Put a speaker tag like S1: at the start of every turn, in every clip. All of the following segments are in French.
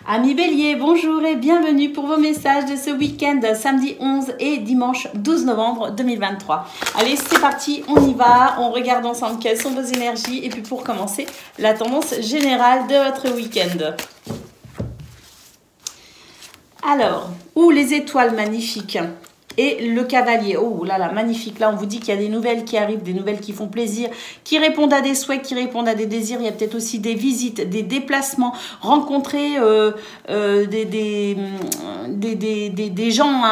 S1: Amis Bélier, bonjour et bienvenue pour vos messages de ce week-end samedi 11 et dimanche 12 novembre 2023. Allez, c'est parti, on y va, on regarde ensemble quelles sont vos énergies et puis pour commencer, la tendance générale de votre week-end. Alors, les étoiles magnifiques et le cavalier, oh là là, magnifique. Là, on vous dit qu'il y a des nouvelles qui arrivent, des nouvelles qui font plaisir, qui répondent à des souhaits, qui répondent à des désirs. Il y a peut-être aussi des visites, des déplacements, rencontrer des gens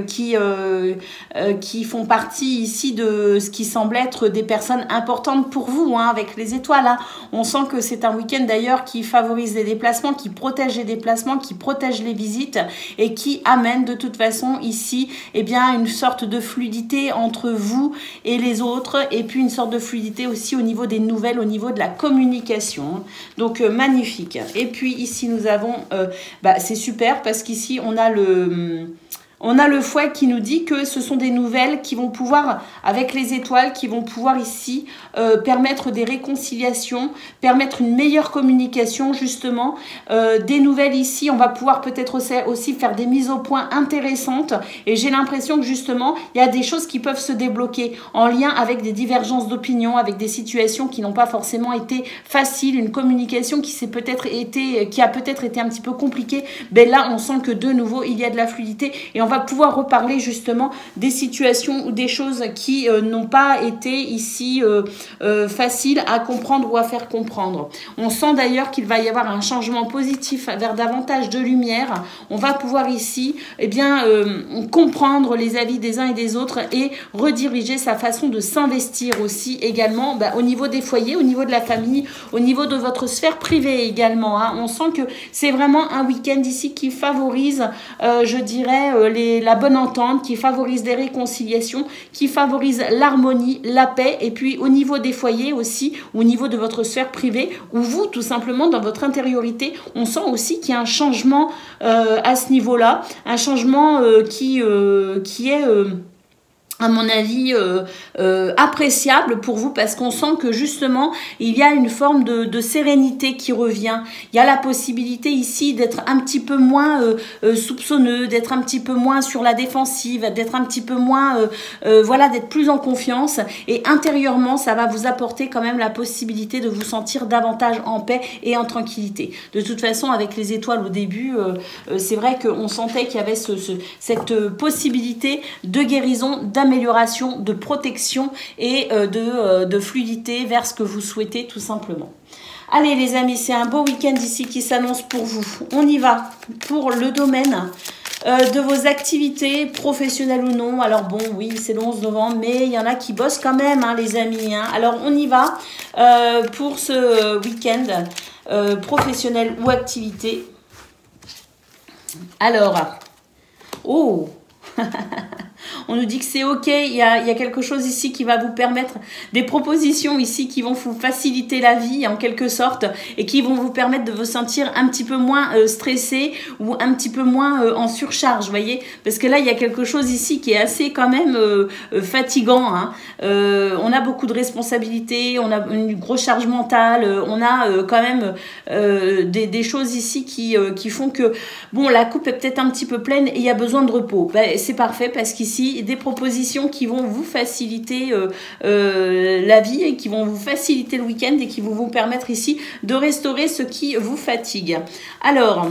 S1: qui font partie ici de ce qui semble être des personnes importantes pour vous, avec les étoiles. Hein. On sent que c'est un week-end d'ailleurs qui favorise les déplacements, qui protège les déplacements, qui protège les visites et qui amène de toute façon ici, une sorte de fluidité entre vous et les autres et puis une sorte de fluidité aussi au niveau des nouvelles, au niveau de la communication. Donc magnifique. Et puis ici nous avons, c'est super parce qu'ici on a le fouet qui nous dit que ce sont des nouvelles qui vont pouvoir, avec les étoiles, qui vont pouvoir ici permettre des réconciliations, permettre une meilleure communication justement. Des nouvelles ici, on va pouvoir peut-être aussi faire des mises au point intéressantes. Et j'ai l'impression que justement, il y a des choses qui peuvent se débloquer en lien avec des divergences d'opinion, avec des situations qui n'ont pas forcément été faciles, une communication qui a peut-être été un petit peu compliquée. Ben là, on sent que de nouveau, il y a de la fluidité et on va pouvoir reparler justement des situations ou des choses qui n'ont pas été ici faciles à comprendre ou à faire comprendre. On sent d'ailleurs qu'il va y avoir un changement positif vers davantage de lumière. On va pouvoir ici comprendre les avis des uns et des autres et rediriger sa façon de s'investir aussi également au niveau des foyers, au niveau de la famille, au niveau de votre sphère privée également. On sent que c'est vraiment un week-end ici qui favorise, la bonne entente, qui favorise des réconciliations, qui favorise l'harmonie, la paix, et puis au niveau des foyers aussi, au niveau de votre sphère privée, où vous, tout simplement, dans votre intériorité, on sent aussi qu'il y a un changement à ce niveau-là, un changement qui est à mon avis appréciable pour vous parce qu'on sent que justement il y a une forme de sérénité qui revient. Il y a la possibilité ici d'être un petit peu moins soupçonneux, d'être un petit peu moins sur la défensive, d'être un petit peu moins d'être plus en confiance et intérieurement ça va vous apporter quand même la possibilité de vous sentir davantage en paix et en tranquillité. De toute façon avec les étoiles au début c'est vrai qu'on sentait qu'il y avait cette possibilité de guérison, d'amélioration, de protection et de fluidité vers ce que vous souhaitez tout simplement. Allez les amis, c'est un beau week-end ici qui s'annonce pour vous. On y va pour le domaine de vos activités professionnelles ou non. Alors bon, oui, c'est le 11 novembre, mais il y en a qui bossent quand même, les amis. Alors on y va pour ce week-end professionnel ou activité. Alors, on nous dit que c'est ok, il y a quelque chose ici qui va vous permettre, des propositions ici qui vont vous faciliter la vie en quelque sorte et qui vont vous permettre de vous sentir un petit peu moins stressé ou un petit peu moins en surcharge, vous voyez, parce que là il y a quelque chose ici qui est assez quand même fatigant. On a beaucoup de responsabilités, on a une grosse charge mentale, on a quand même des choses ici qui font que bon, la coupe est peut-être un petit peu pleine et il y a besoin de repos. C'est parfait parce qu'ici des propositions qui vont vous faciliter la vie et qui vont vous faciliter le week-end et qui vont vous permettre ici de restaurer ce qui vous fatigue. Alors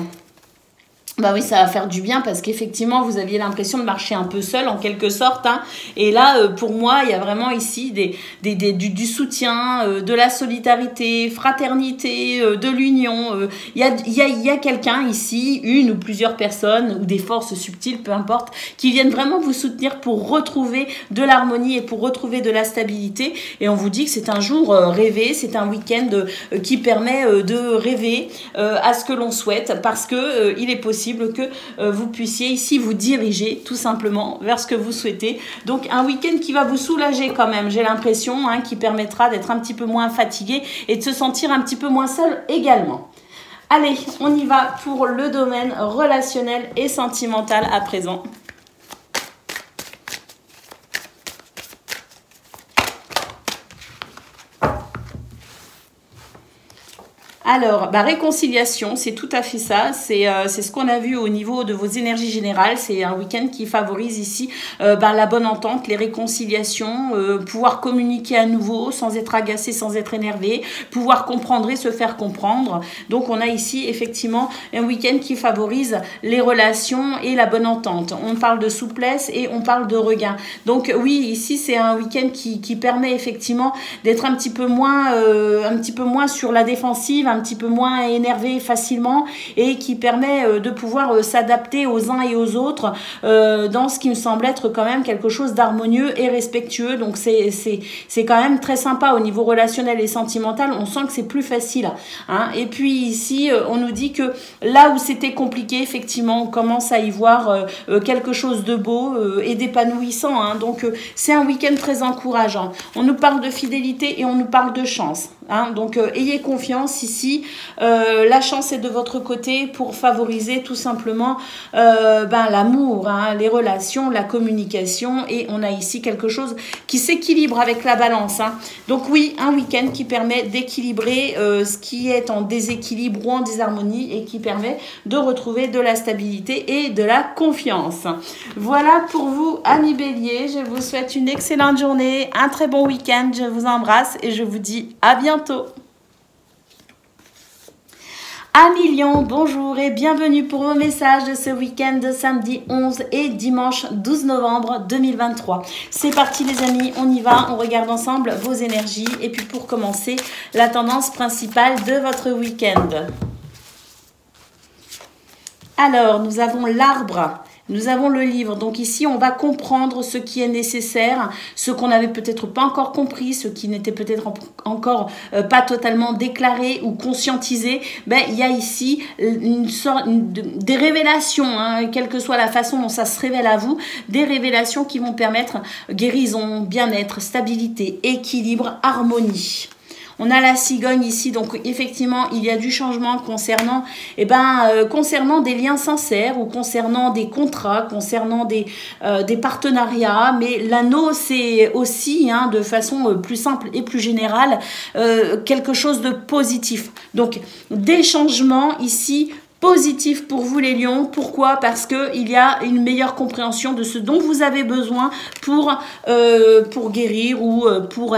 S1: oui, ça va faire du bien parce qu'effectivement, vous aviez l'impression de marcher un peu seul en quelque sorte. Et là, pour moi, il y a vraiment ici du soutien, de la solidarité, fraternité, de l'union. Il y a quelqu'un ici, une ou plusieurs personnes ou des forces subtiles, peu importe, qui viennent vraiment vous soutenir pour retrouver de l'harmonie et pour retrouver de la stabilité. Et on vous dit que c'est un jour rêvé, c'est un week-end qui permet de rêver à ce que l'on souhaite parce que il est possible que vous puissiez ici vous diriger tout simplement vers ce que vous souhaitez. Donc un week-end qui va vous soulager quand même, j'ai l'impression, qui permettra d'être un petit peu moins fatigué et de se sentir un petit peu moins seul également. Allez, on y va pour le domaine relationnel et sentimental à présent. Alors, bah, réconciliation, c'est tout à fait ça. C'est ce qu'on a vu au niveau de vos énergies générales. C'est un week-end qui favorise ici bah, la bonne entente, les réconciliations, pouvoir communiquer à nouveau sans être agacé, sans être énervé, pouvoir comprendre et se faire comprendre. Donc, on a ici effectivement un week-end qui favorise les relations et la bonne entente. On parle de souplesse et on parle de regain. Donc, oui, ici, c'est un week-end qui permet effectivement d'être un petit peu moins sur la défensive, un petit peu moins énervé facilement et qui permet de pouvoir s'adapter aux uns et aux autres dans ce qui me semble être quand même quelque chose d'harmonieux et respectueux. Donc c'est quand même très sympa au niveau relationnel et sentimental. On sent que c'est plus facile. Hein. Et puis ici, on nous dit que là où c'était compliqué, effectivement, on commence à y voir quelque chose de beau et d'épanouissant. Hein. Donc c'est un week-end très encourageant. On nous parle de fidélité et on nous parle de chance. Hein, donc ayez confiance ici, la chance est de votre côté pour favoriser tout simplement l'amour, hein, les relations, la communication et on a ici quelque chose qui s'équilibre avec la balance. Hein. Donc oui, un week-end qui permet d'équilibrer ce qui est en déséquilibre ou en désharmonie et qui permet de retrouver de la stabilité et de la confiance. Voilà pour vous, amis Bélier, je vous souhaite une excellente journée, un très bon week-end, je vous embrasse et je vous dis à bientôt. Amis Lion, bonjour et bienvenue pour vos messages de ce week-end de samedi 11 et dimanche 12 novembre 2023. C'est parti les amis, on y va, on regarde ensemble vos énergies et puis pour commencer, la tendance principale de votre week-end. Alors, nous avons l'arbre. Nous avons le livre, donc ici on va comprendre ce qui est nécessaire, ce qu'on n'avait peut-être pas encore compris, ce qui n'était peut-être encore pas totalement déclaré ou conscientisé. Ben, il y a ici une sorte des révélations, hein, quelle que soit la façon dont ça se révèle à vous, des révélations qui vont permettre guérison, bien-être, stabilité, équilibre, harmonie. On a la cigogne ici, donc effectivement, il y a du changement concernant, concernant des liens sincères ou concernant des contrats, concernant des partenariats. Mais l'anneau, c'est aussi, hein, de façon plus simple et plus générale, quelque chose de positif. Donc, des changements ici positif pour vous les lions. Pourquoi? Parce qu'il y a une meilleure compréhension de ce dont vous avez besoin pour guérir ou pour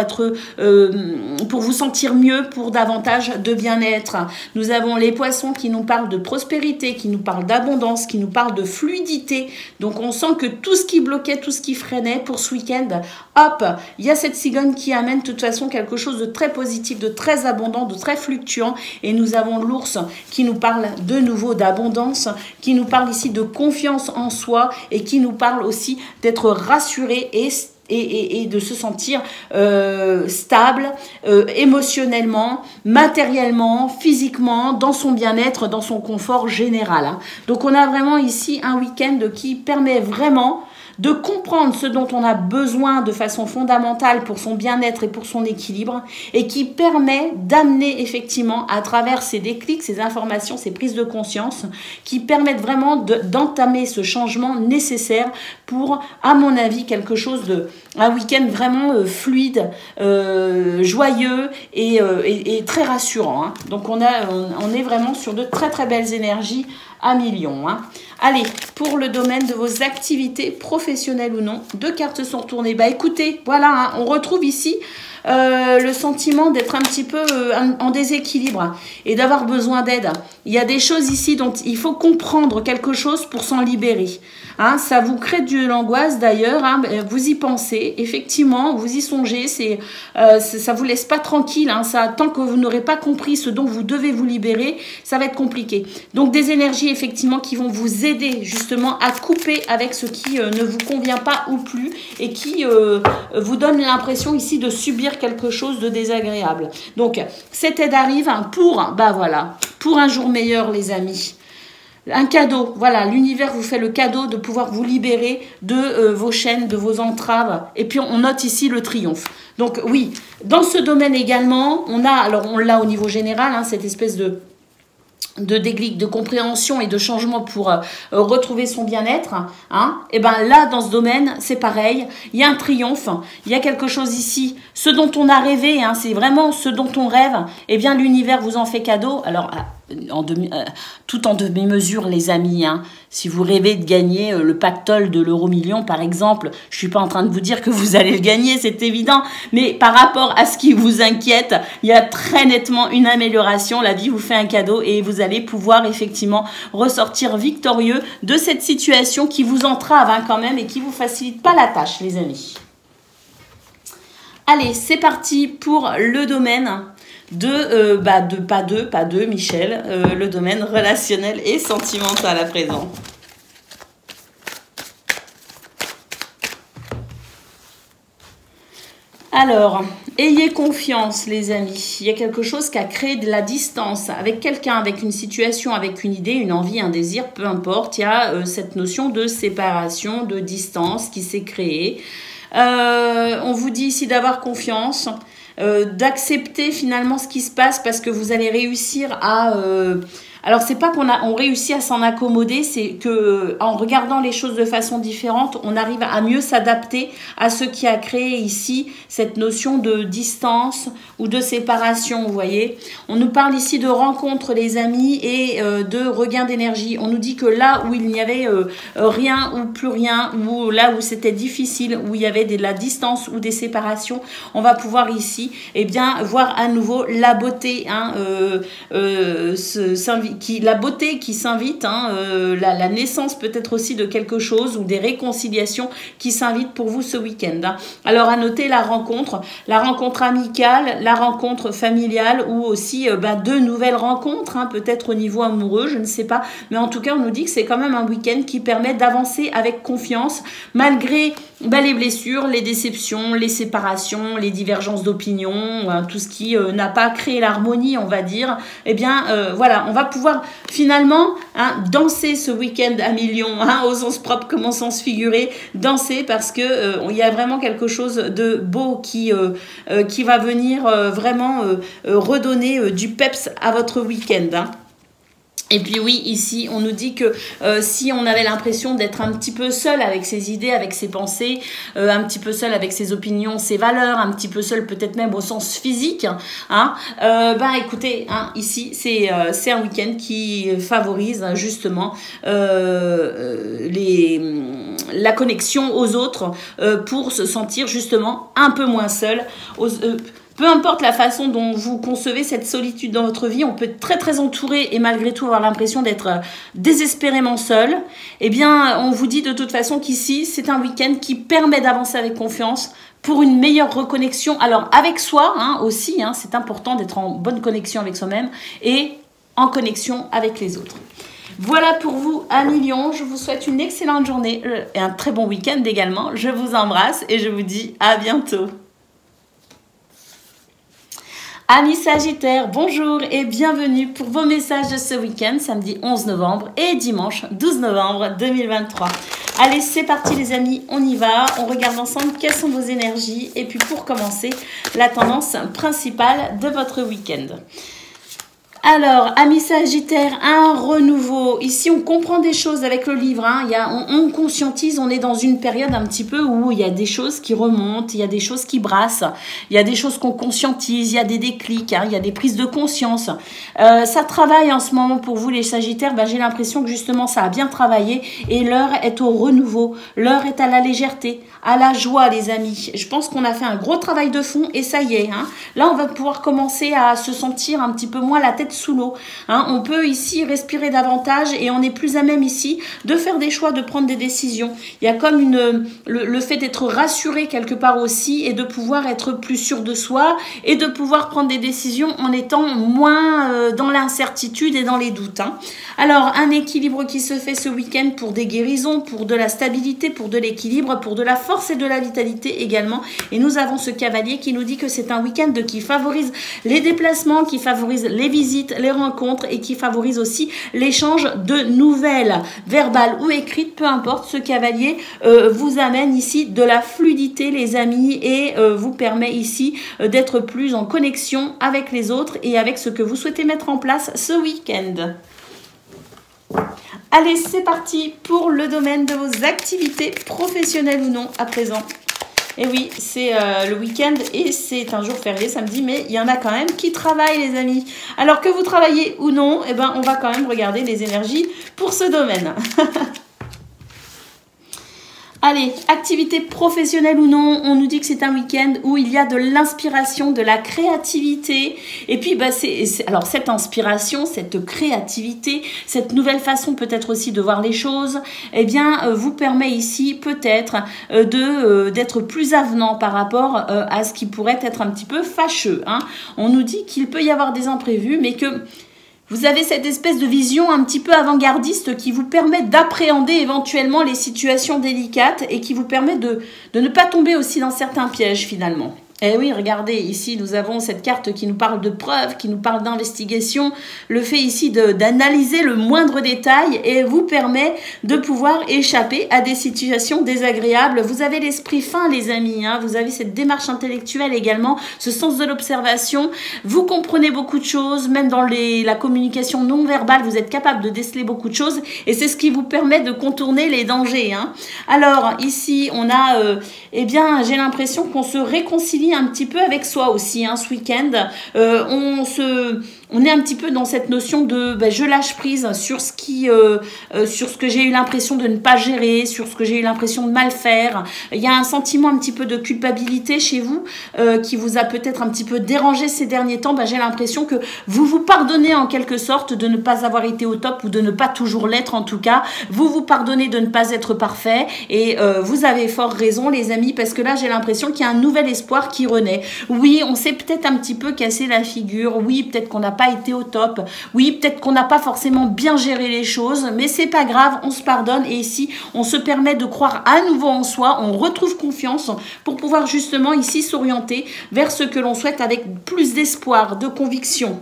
S1: vous sentir mieux, pour davantage de bien-être. Nous avons les poissons qui nous parlent de prospérité, qui nous parlent d'abondance, qui nous parlent de fluidité. Donc on sent que tout ce qui bloquait, tout ce qui freinait pour ce week-end, hop, il y a cette cigogne qui amène de toute façon quelque chose de très positif, de très abondant, de très fluctuant. Et nous avons l'ours qui nous parle de nouveau d'abondance, qui nous parle ici de confiance en soi et qui nous parle aussi d'être rassuré et de se sentir stable émotionnellement, matériellement, physiquement, dans son bien-être, dans son confort général. Hein. Donc on a vraiment ici un week-end qui permet vraiment de comprendre ce dont on a besoin de façon fondamentale pour son bien-être et pour son équilibre et qui permet d'amener effectivement à travers ces déclics, ces informations, ces prises de conscience qui permettent vraiment d'entamer ce changement nécessaire pour, à mon avis, quelque chose un week-end vraiment fluide, joyeux et très rassurant. Hein. Donc on est vraiment sur de très très belles énergies à millions. Hein. Allez, pour le domaine de vos activités professionnelles ou non, 2 cartes sont retournées. Bah écoutez, voilà, hein, on retrouve ici le sentiment d'être un petit peu en déséquilibre et d'avoir besoin d'aide. Il y a des choses ici dont il faut comprendre quelque chose pour s'en libérer. Hein, ça vous crée de l'angoisse d'ailleurs, hein, vous y pensez, effectivement, vous y songez, ça vous laisse pas tranquille, hein, tant que vous n'aurez pas compris ce dont vous devez vous libérer, ça va être compliqué. Donc des énergies effectivement qui vont vous aider justement à couper avec ce qui ne vous convient pas ou plus et qui vous donne l'impression ici de subir quelque chose de désagréable. Donc cette aide arrive pour un jour meilleur les amis. Un cadeau, voilà, l'univers vous fait le cadeau de pouvoir vous libérer de vos chaînes, de vos entraves. Et puis on note ici le triomphe. Donc oui, dans ce domaine également, on l'a au niveau général, hein, cette espèce de de déclic, de compréhension et de changement pour retrouver son bien-être, hein, et ben là, dans ce domaine, c'est pareil. Il y a un triomphe, il y a quelque chose ici. Ce dont on a rêvé, hein, c'est vraiment ce dont on rêve. Eh bien, l'univers vous en fait cadeau. Alors, tout en demi-mesure, les amis. Hein. Si vous rêvez de gagner le pactole de l'euro-million, par exemple, je suis pas en train de vous dire que vous allez le gagner, c'est évident. Mais par rapport à ce qui vous inquiète, il y a très nettement une amélioration. La vie vous fait un cadeau et vous allez pouvoir effectivement ressortir victorieux de cette situation qui vous entrave hein, quand même et qui vous facilite pas la tâche, les amis. Allez, c'est parti pour le domaine pas deux, Michel, le domaine relationnel et sentimental à présent. Alors, ayez confiance, les amis. Il y a quelque chose qui a créé de la distance avec quelqu'un, avec une situation, avec une idée, une envie, un désir, peu importe. Il y a cette notion de séparation, de distance qui s'est créée. On vous dit ici d'avoir confiance, d'accepter finalement ce qui se passe parce que vous allez réussir à... alors, c'est pas on réussit à s'en accommoder, c'est que en regardant les choses de façon différente, on arrive à mieux s'adapter à ce qui a créé ici cette notion de distance ou de séparation, vous voyez. On nous parle ici de rencontre, les amis, et de regain d'énergie. On nous dit que là où il n'y avait rien ou plus rien, ou là où c'était difficile, où il y avait de la distance ou des séparations, on va pouvoir ici, eh bien, voir à nouveau la beauté, hein, la beauté qui s'invite, hein, la naissance peut-être aussi de quelque chose ou des réconciliations qui s'invitent pour vous ce week-end. Hein. Alors à noter la rencontre amicale, la rencontre familiale ou aussi de nouvelles rencontres, hein, peut-être au niveau amoureux, je ne sais pas. Mais en tout cas, on nous dit que c'est quand même un week-end qui permet d'avancer avec confiance malgré les blessures, les déceptions, les séparations, les divergences d'opinion, hein, tout ce qui n'a pas créé l'harmonie, on va dire. Eh bien, voilà, on va pouvoir finalement danser ce week-end à millions, hein, au sens propre comme au sens figuré, danser parce que il y a vraiment quelque chose de beau qui va venir vraiment redonner du peps à votre week-end. Hein. Et puis oui, ici, on nous dit que si on avait l'impression d'être un petit peu seul avec ses idées, avec ses pensées, un petit peu seul avec ses opinions, ses valeurs, un petit peu seul peut-être même au sens physique, hein, écoutez, hein, ici, c'est un week-end qui favorise justement la connexion aux autres pour se sentir justement un peu moins seul. Peu importe la façon dont vous concevez cette solitude dans votre vie, on peut être très très entouré et malgré tout avoir l'impression d'être désespérément seul. Eh bien, on vous dit de toute façon qu'ici, c'est un week-end qui permet d'avancer avec confiance pour une meilleure reconnexion. Alors, avec soi hein, aussi, hein, c'est important d'être en bonne connexion avec soi-même et en connexion avec les autres. Voilà pour vous, amis Lion. Je vous souhaite une excellente journée et un très bon week-end également. Je vous embrasse et je vous dis à bientôt. Amis Sagittaires, bonjour et bienvenue pour vos messages de ce week-end, samedi 11 novembre et dimanche 12 novembre 2023. Allez, c'est parti les amis, on y va, on regarde ensemble quelles sont vos énergies et puis pour commencer, la tendance principale de votre week-end. Alors, amis Sagittaires, un renouveau. Ici, on comprend des choses avec le livre. Hein. On conscientise, on est dans une période un petit peu où il y a des choses qui remontent, il y a des choses qui brassent, il y a des choses qu'on conscientise, il y a des déclics, hein, il y a des prises de conscience. Ça travaille en ce moment pour vous les Sagittaires. J'ai l'impression que justement, ça a bien travaillé et l'heure est au renouveau. L'heure est à la légèreté, à la joie, les amis. Je pense qu'on a fait un gros travail de fond et ça y est. Hein. Là, on va pouvoir commencer à se sentir un petit peu moins la tête sous l'eau. Hein, on peut ici respirer davantage et on est plus à même ici de faire des choix, de prendre des décisions. Il y a comme le fait d'être rassuré quelque part aussi et de pouvoir être plus sûr de soi et de pouvoir prendre des décisions en étant moins dans l'incertitude et dans les doutes. Hein. Alors, un équilibre qui se fait ce week-end pour des guérisons, pour de la stabilité, pour de l'équilibre, pour de la force et de la vitalité également. Et nous avons ce cavalier qui nous dit que c'est un week-end qui favorise les déplacements, qui favorise les visites, les rencontres et qui favorise aussi l'échange de nouvelles verbales ou écrites, peu importe, ce cavalier vous amène ici de la fluidité les amis et vous permet ici d'être plus en connexion avec les autres et avec ce que vous souhaitez mettre en place ce week-end. Allez, c'est parti pour le domaine de vos activités professionnelles ou non à présent. Et oui, c'est le week-end et c'est un jour férié samedi, mais il y en a quand même qui travaillent les amis. Alors que vous travaillez ou non, eh ben, on va quand même regarder les énergies pour ce domaine. Allez, activité professionnelle ou non, on nous dit que c'est un week-end où il y a de l'inspiration, de la créativité. Et puis, bah, alors cette inspiration, cette créativité, cette nouvelle façon peut-être aussi de voir les choses, eh bien, vous permet ici peut-être d'être plus avenant par rapport à ce qui pourrait être un petit peu fâcheux. Hein. On nous dit qu'il peut y avoir des imprévus, mais que vous avez cette espèce de vision un petit peu avant-gardiste qui vous permet d'appréhender éventuellement les situations délicates et qui vous permet de ne pas tomber aussi dans certains pièges finalement. Eh oui, regardez, ici, nous avons cette carte qui nous parle de preuves, qui nous parle d'investigation. Le fait ici d'analyser le moindre détail et vous permet de pouvoir échapper à des situations désagréables. Vous avez l'esprit fin, les amis, hein. Vous avez cette démarche intellectuelle également, ce sens de l'observation. Vous comprenez beaucoup de choses, même dans la communication non verbale, vous êtes capable de déceler beaucoup de choses et c'est ce qui vous permet de contourner les dangers. Hein. Alors, ici, on a, eh bien, j'ai l'impression qu'on se réconcilie un petit peu avec soi aussi, hein, ce week-end. On est un petit peu dans cette notion de je lâche prise sur ce que j'ai eu l'impression de ne pas gérer, sur ce que j'ai eu l'impression de mal faire. Il y a un sentiment un petit peu de culpabilité chez vous qui vous a peut-être un petit peu dérangé ces derniers temps. J'ai l'impression que vous vous pardonnez en quelque sorte de ne pas avoir été au top ou de ne pas toujours l'être en tout cas. Vous vous pardonnez de ne pas être parfait et vous avez fort raison les amis parce que là j'ai l'impression qu'il y a un nouvel espoir qui renaît. Oui, on s'est peut-être un petit peu cassé la figure. Oui, peut-être qu'on n'a pas été au top. Oui, peut-être qu'on n'a pas forcément bien géré les choses, mais c'est pas grave, on se pardonne et ici, on se permet de croire à nouveau en soi, on retrouve confiance pour pouvoir justement ici s'orienter vers ce que l'on souhaite avec plus d'espoir, de conviction.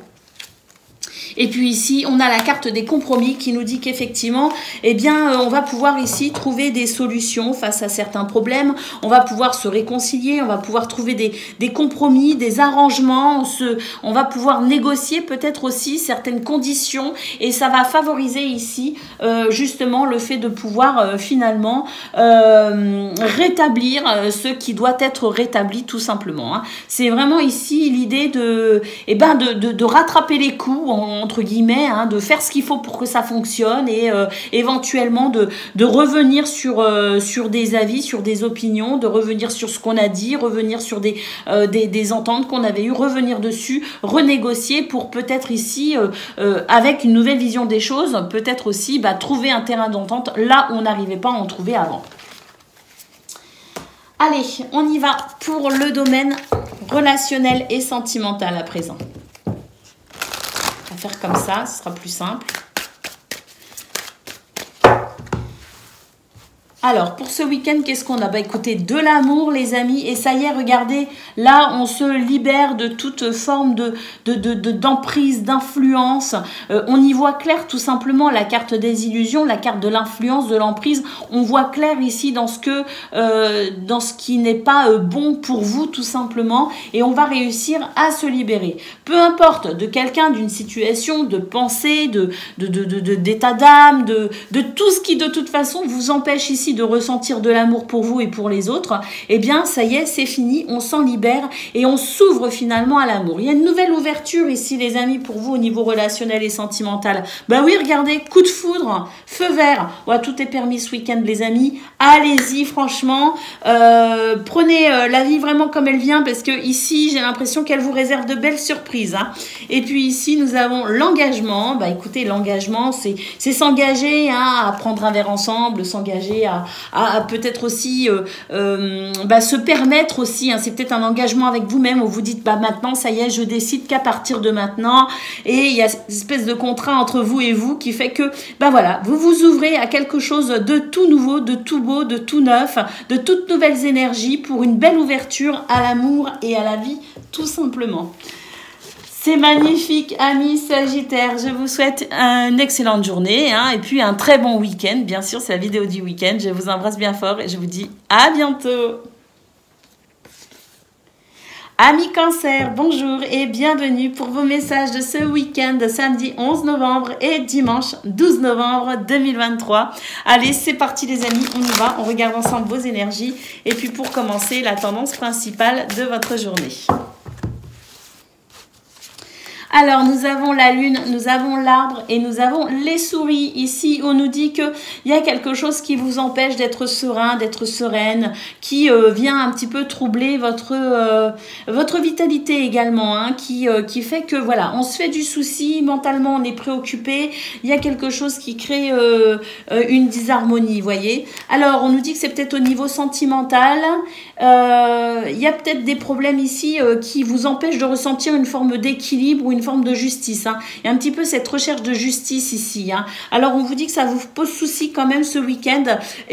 S1: Et puis ici, on a la carte des compromis qui nous dit qu'effectivement, eh bien, on va pouvoir ici trouver des solutions face à certains problèmes. On va pouvoir se réconcilier, on va pouvoir trouver des compromis, des arrangements. On va pouvoir négocier peut-être aussi certaines conditions et ça va favoriser ici justement le fait de pouvoir finalement rétablir ce qui doit être rétabli tout simplement. Hein. C'est vraiment ici l'idée de rattraper les coups entre guillemets, hein, de faire ce qu'il faut pour que ça fonctionne et éventuellement de revenir sur des avis, sur des opinions, de revenir sur ce qu'on a dit, revenir sur des ententes qu'on avait eues, revenir dessus, renégocier pour peut-être ici, avec une nouvelle vision des choses, peut-être aussi trouver un terrain d'entente là où on n'arrivait pas à en trouver avant. Allez, on y va pour le domaine relationnel et sentimental à présent. Faire comme ça, ce sera plus simple. Alors, pour ce week-end, qu'est-ce qu'on a? Écoutez, de l'amour, les amis. Et ça y est, regardez, là, on se libère de toute forme d'emprise, d'influence. On y voit clair, tout simplement, la carte des illusions, la carte de l'influence, de l'emprise. On voit clair ici dans ce qui n'est pas bon pour vous, tout simplement. Et on va réussir à se libérer. Peu importe de quelqu'un, d'une situation, de pensée, d'état d'âme, de tout ce qui, de toute façon, vous empêche ici de ressentir de l'amour pour vous et pour les autres, eh bien ça y est, c'est fini, on s'en libère et on s'ouvre finalement à l'amour. Il y a une nouvelle ouverture ici les amis pour vous au niveau relationnel et sentimental. Ben oui, regardez, coup de foudre, feu vert, ouais, tout est permis ce week-end les amis, allez-y franchement, prenez la vie vraiment comme elle vient parce que ici j'ai l'impression qu'elle vous réserve de belles surprises. Hein. Et puis ici nous avons l'engagement, bah écoutez l'engagement c'est s'engager hein, à prendre un verre ensemble, s'engager à peut-être aussi se permettre aussi, hein, c'est peut-être un engagement avec vous-même où vous dites maintenant ça y est je décide qu'à partir de maintenant et il y a cette espèce de contrat entre vous et vous qui fait que voilà, vous vous ouvrez à quelque chose de tout nouveau, de tout beau, de tout neuf, de toutes nouvelles énergies pour une belle ouverture à l'amour et à la vie tout simplement. C'est magnifique, amis Sagittaires. Je vous souhaite une excellente journée hein, et puis un très bon week-end. Bien sûr, c'est la vidéo du week-end. Je vous embrasse bien fort et je vous dis à bientôt. Amis Cancer, bonjour et bienvenue pour vos messages de ce week-end, samedi 11 novembre et dimanche 12 novembre 2023. Allez, c'est parti les amis, on y va, on regarde ensemble vos énergies et puis pour commencer, la tendance principale de votre journée. Alors, nous avons la lune, nous avons l'arbre et nous avons les souris. Ici, on nous dit qu'il y a quelque chose qui vous empêche d'être serein, d'être sereine, qui vient un petit peu troubler votre vitalité également, hein, qui fait que, voilà, on se fait du souci, mentalement, on est préoccupé. Il y a quelque chose qui crée une disharmonie, vous voyez. Alors, on nous dit que c'est peut-être au niveau sentimental. Il y a peut-être des problèmes ici qui vous empêchent de ressentir une forme d'équilibre ou une forme de justice. Hein. Il y a un petit peu cette recherche de justice ici. Hein. Alors, on vous dit que ça vous pose souci quand même ce week-end.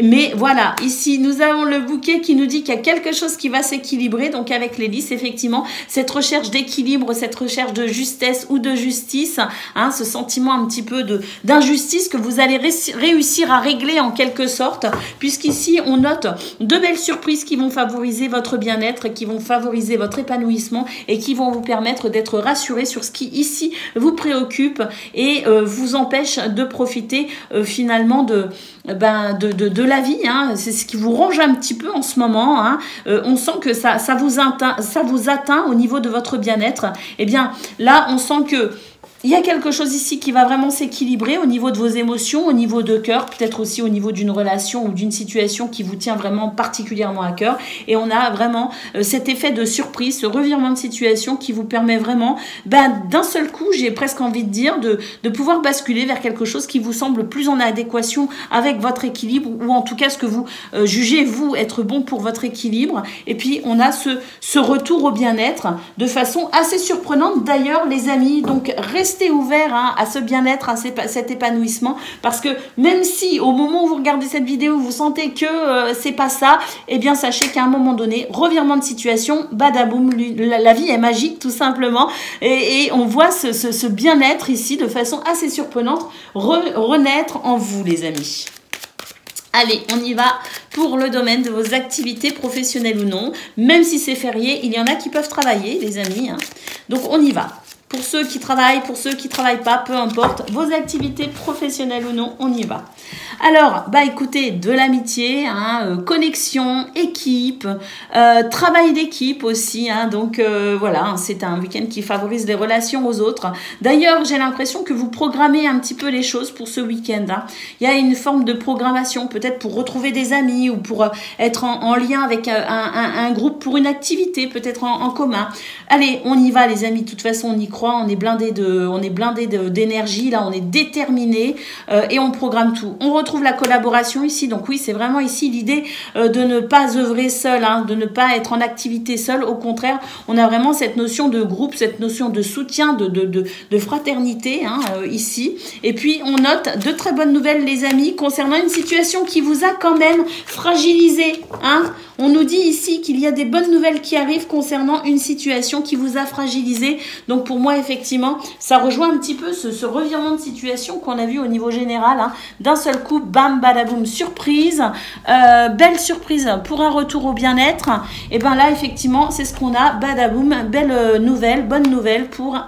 S1: Mais voilà, ici, nous avons le bouquet qui nous dit qu'il y a quelque chose qui va s'équilibrer. Donc, avec l'hélice, effectivement, cette recherche d'équilibre, cette recherche de justesse ou de justice, hein, ce sentiment un petit peu d'injustice que vous allez réussir à régler en quelque sorte. Puisqu'ici, on note de belles surprises qui vont favoriser votre bien-être, qui vont favoriser votre épanouissement et qui vont vous permettre d'être rassuré sur ce qui ici vous préoccupe et vous empêche de profiter finalement de la vie. Hein. C'est ce qui vous ronge un petit peu en ce moment. Hein. On sent que ça vous atteint au niveau de votre bien-être. Eh bien, là, on sent que il y a quelque chose ici qui va vraiment s'équilibrer au niveau de vos émotions, au niveau de cœur, peut-être aussi au niveau d'une relation ou d'une situation qui vous tient vraiment particulièrement à cœur. Et on a vraiment cet effet de surprise, ce revirement de situation qui vous permet vraiment, d'un seul coup, j'ai presque envie de dire, de pouvoir basculer vers quelque chose qui vous semble plus en adéquation avec votre équilibre ou en tout cas ce que vous jugez, vous, être bon pour votre équilibre. Et puis, on a ce retour au bien-être de façon assez surprenante. D'ailleurs, les amis, donc, restez ouvert hein, à ce bien-être, à cet épanouissement, parce que même si au moment où vous regardez cette vidéo, vous sentez que c'est pas ça, eh bien sachez qu'à un moment donné, revirement de situation, badaboum, la vie est magique tout simplement, et on voit ce bien-être ici de façon assez surprenante renaître en vous les amis. Allez, on y va pour le domaine de vos activités professionnelles ou non. Même si c'est férié, il y en a qui peuvent travailler, les amis. Hein. Donc, on y va. Pour ceux qui travaillent, pour ceux qui ne travaillent pas, peu importe, vos activités professionnelles ou non, on y va. Alors, écoutez, de l'amitié, hein, connexion, équipe, travail d'équipe aussi. Hein, donc, voilà, hein, c'est un week-end qui favorise les relations aux autres. D'ailleurs, j'ai l'impression que vous programmez un petit peu les choses pour ce week-end. Hein. Il y a une forme de programmation, peut-être pour retrouver des amis ou pour être en lien avec un groupe pour une activité, peut-être en commun. Allez, on y va les amis, de toute façon, on y croit, on est blindé d'énergie, là, on est déterminé et on programme tout. On retrouve la collaboration ici, donc oui, c'est vraiment ici l'idée de ne pas œuvrer seul, hein, de ne pas être en activité seul. Au contraire, on a vraiment cette notion de groupe, cette notion de soutien, de fraternité hein, ici. Et puis, on note de très bonnes nouvelles, les amis, concernant une situation qui vous a quand même fragilisé. Hein. On nous dit ici qu'il y a des bonnes nouvelles qui arrivent concernant une situation qui vous a fragilisé. Donc, pour moi, effectivement, ça rejoint un petit peu ce revirement de situation qu'on a vu au niveau général. Hein. D'un seul coup, bam, badaboum, surprise. Belle surprise pour un retour au bien-être. Et bien là, effectivement, c'est ce qu'on a. Badaboum, belle nouvelle, bonne nouvelle pour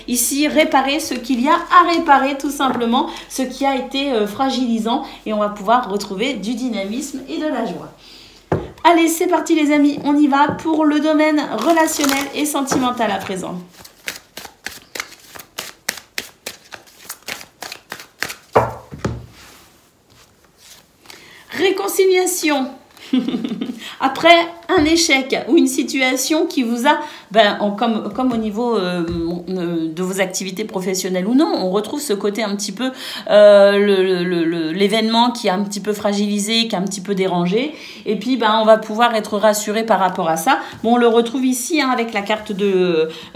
S1: ici réparer ce qu'il y a à réparer, tout simplement. Ce qui a été fragilisant. Et on va pouvoir retrouver du dynamisme et de la joie. Allez, c'est parti les amis, on y va pour le domaine relationnel et sentimental à présent. Réconciliation. Après un échec ou une situation qui vous a, comme au niveau de vos activités professionnelles ou non, on retrouve ce côté un petit peu, l'événement qui est un petit peu fragilisé, qui est un petit peu dérangé, et puis on va pouvoir être rassuré par rapport à ça. Bon, on le retrouve ici hein, avec la carte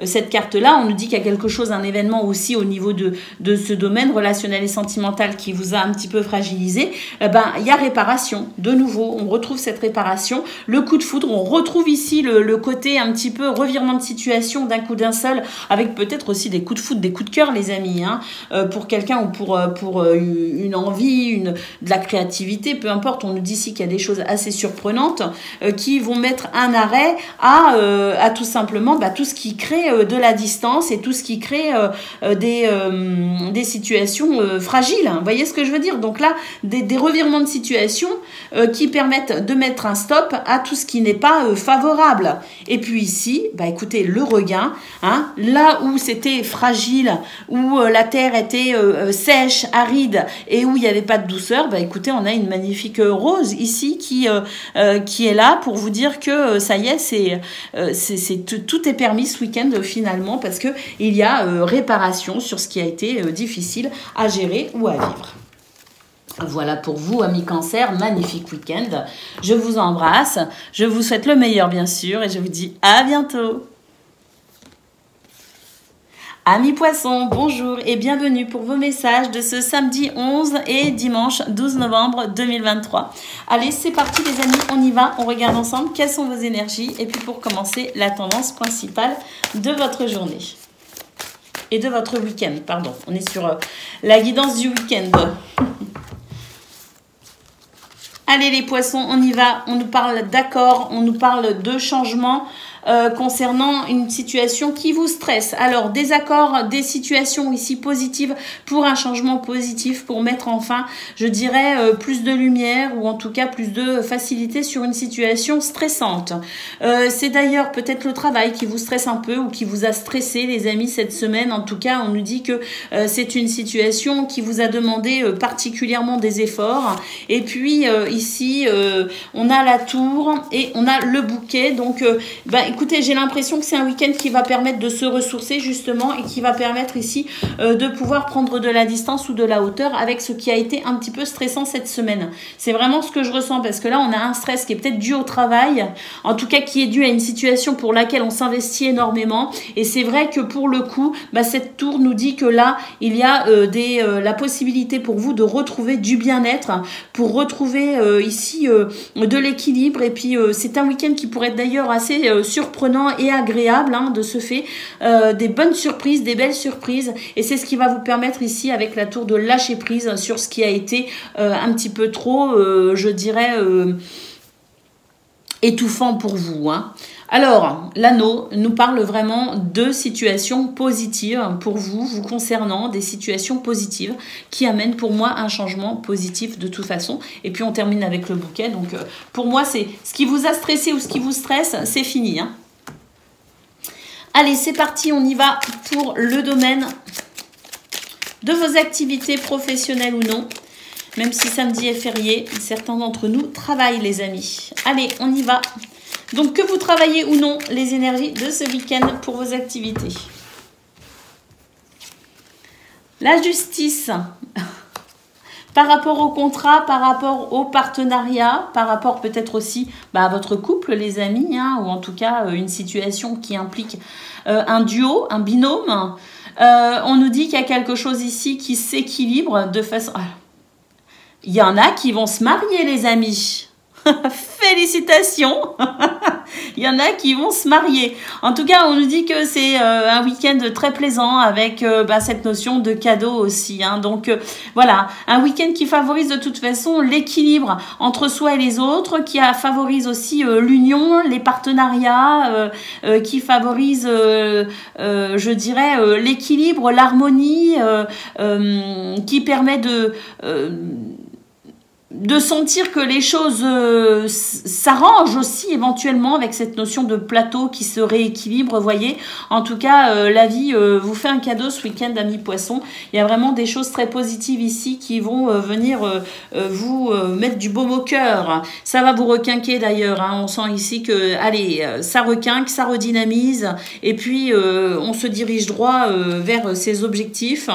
S1: cette carte-là, on nous dit qu'il y a quelque chose, un événement aussi au niveau de ce domaine relationnel et sentimental qui vous a un petit peu fragilisé. Il y a réparation, de nouveau, on retrouve cette réparation, le coup de foudre foudre. On retrouve ici le côté un petit peu revirement de situation d'un coup d'un seul, avec peut-être aussi des coups de foudre, des coups de cœur, les amis, hein, pour quelqu'un ou pour une envie, de la créativité, peu importe. On nous dit ici qu'il y a des choses assez surprenantes qui vont mettre un arrêt à tout simplement tout ce qui crée de la distance et tout ce qui crée des situations fragiles. Vous voyez ce que je veux dire? Donc là, des revirements de situation qui permettent de mettre un stop à tout ce qui n'est pas favorable. Et puis ici, écoutez, le regain, hein, là où c'était fragile, où la terre était sèche, aride et où il n'y avait pas de douceur, écoutez, on a une magnifique rose ici qui est là pour vous dire que ça y est, tout est permis ce week-end finalement, parce que il y a réparation sur ce qui a été difficile à gérer ou à vivre. Voilà pour vous, amis Cancer, magnifique week-end. Je vous embrasse, je vous souhaite le meilleur bien sûr et je vous dis à bientôt. Amis Poissons, bonjour et bienvenue pour vos messages de ce samedi 11 et dimanche 12 novembre 2023. Allez, c'est parti les amis, on y va, on regarde ensemble quelles sont vos énergies et puis pour commencer, la tendance principale de votre journée. Et de votre week-end, pardon. On est sur la guidance du week-end. Allez les Poissons, on y va, on nous parle d'accord, on nous parle de changement concernant une situation qui vous stresse. Alors, des accords, des situations ici positives pour un changement positif, pour mettre enfin, je dirais, plus de lumière ou en tout cas plus de facilité sur une situation stressante. C'est d'ailleurs peut-être le travail qui vous stresse un peu ou qui vous a stressé, les amis, cette semaine. En tout cas, on nous dit que c'est une situation qui vous a demandé particulièrement des efforts. Et puis, ici, on a la tour et on a le bouquet. Donc, écoutez, j'ai l'impression que c'est un week-end qui va permettre de se ressourcer justement et qui va permettre ici de pouvoir prendre de la distance ou de la hauteur avec ce qui a été un petit peu stressant cette semaine. C'est vraiment ce que je ressens parce que là, on a un stress qui est peut-être dû au travail, en tout cas qui est dû à une situation pour laquelle on s'investit énormément. Et c'est vrai que pour le coup, cette tour nous dit que là, il y a la possibilité pour vous de retrouver du bien-être, pour retrouver ici de l'équilibre. Et puis, c'est un week-end qui pourrait être d'ailleurs assez surprenant et agréable de ce fait, des bonnes surprises, des belles surprises et c'est ce qui va vous permettre ici avec la tour de lâcher prise sur ce qui a été un petit peu trop, je dirais, étouffant pour vous. Alors, l'anneau nous parle vraiment de situations positives pour vous, vous concernant, des situations positives qui amènent pour moi un changement positif de toute façon. Et puis on termine avec le bouquet. Donc pour moi, c'est ce qui vous a stressé ou ce qui vous stresse, c'est fini. Allez, c'est parti, on y va pour le domaine de vos activités professionnelles ou non. Même si samedi est férié, certains d'entre nous travaillent, les amis. Allez, on y va. Donc, que vous travaillez ou non, les énergies de ce week-end pour vos activités. La justice, par rapport au contrat, par rapport au partenariat, par rapport peut-être aussi à votre couple, les amis, ou en tout cas une situation qui implique un duo, un binôme. On nous dit qu'il y a quelque chose ici qui s'équilibre de façon... Il y en a qui vont se marier, les amis. Félicitations. Il y en a qui vont se marier. En tout cas, on nous dit que c'est un week-end très plaisant avec cette notion de cadeau aussi. Donc voilà, un week-end qui favorise de toute façon l'équilibre entre soi et les autres, qui favorise aussi l'union, les partenariats, qui favorise, je dirais, l'équilibre, l'harmonie, qui permet de sentir que les choses s'arrangent aussi éventuellement avec cette notion de plateau qui se rééquilibre, vous voyez. En tout cas, la vie vous fait un cadeau ce week-end, amis Poissons. Il y a vraiment des choses très positives ici qui vont venir vous mettre du baume au cœur. Ça va vous requinquer d'ailleurs. On sent ici que, allez, ça requinque, ça redynamise et puis on se dirige droit vers ses objectifs.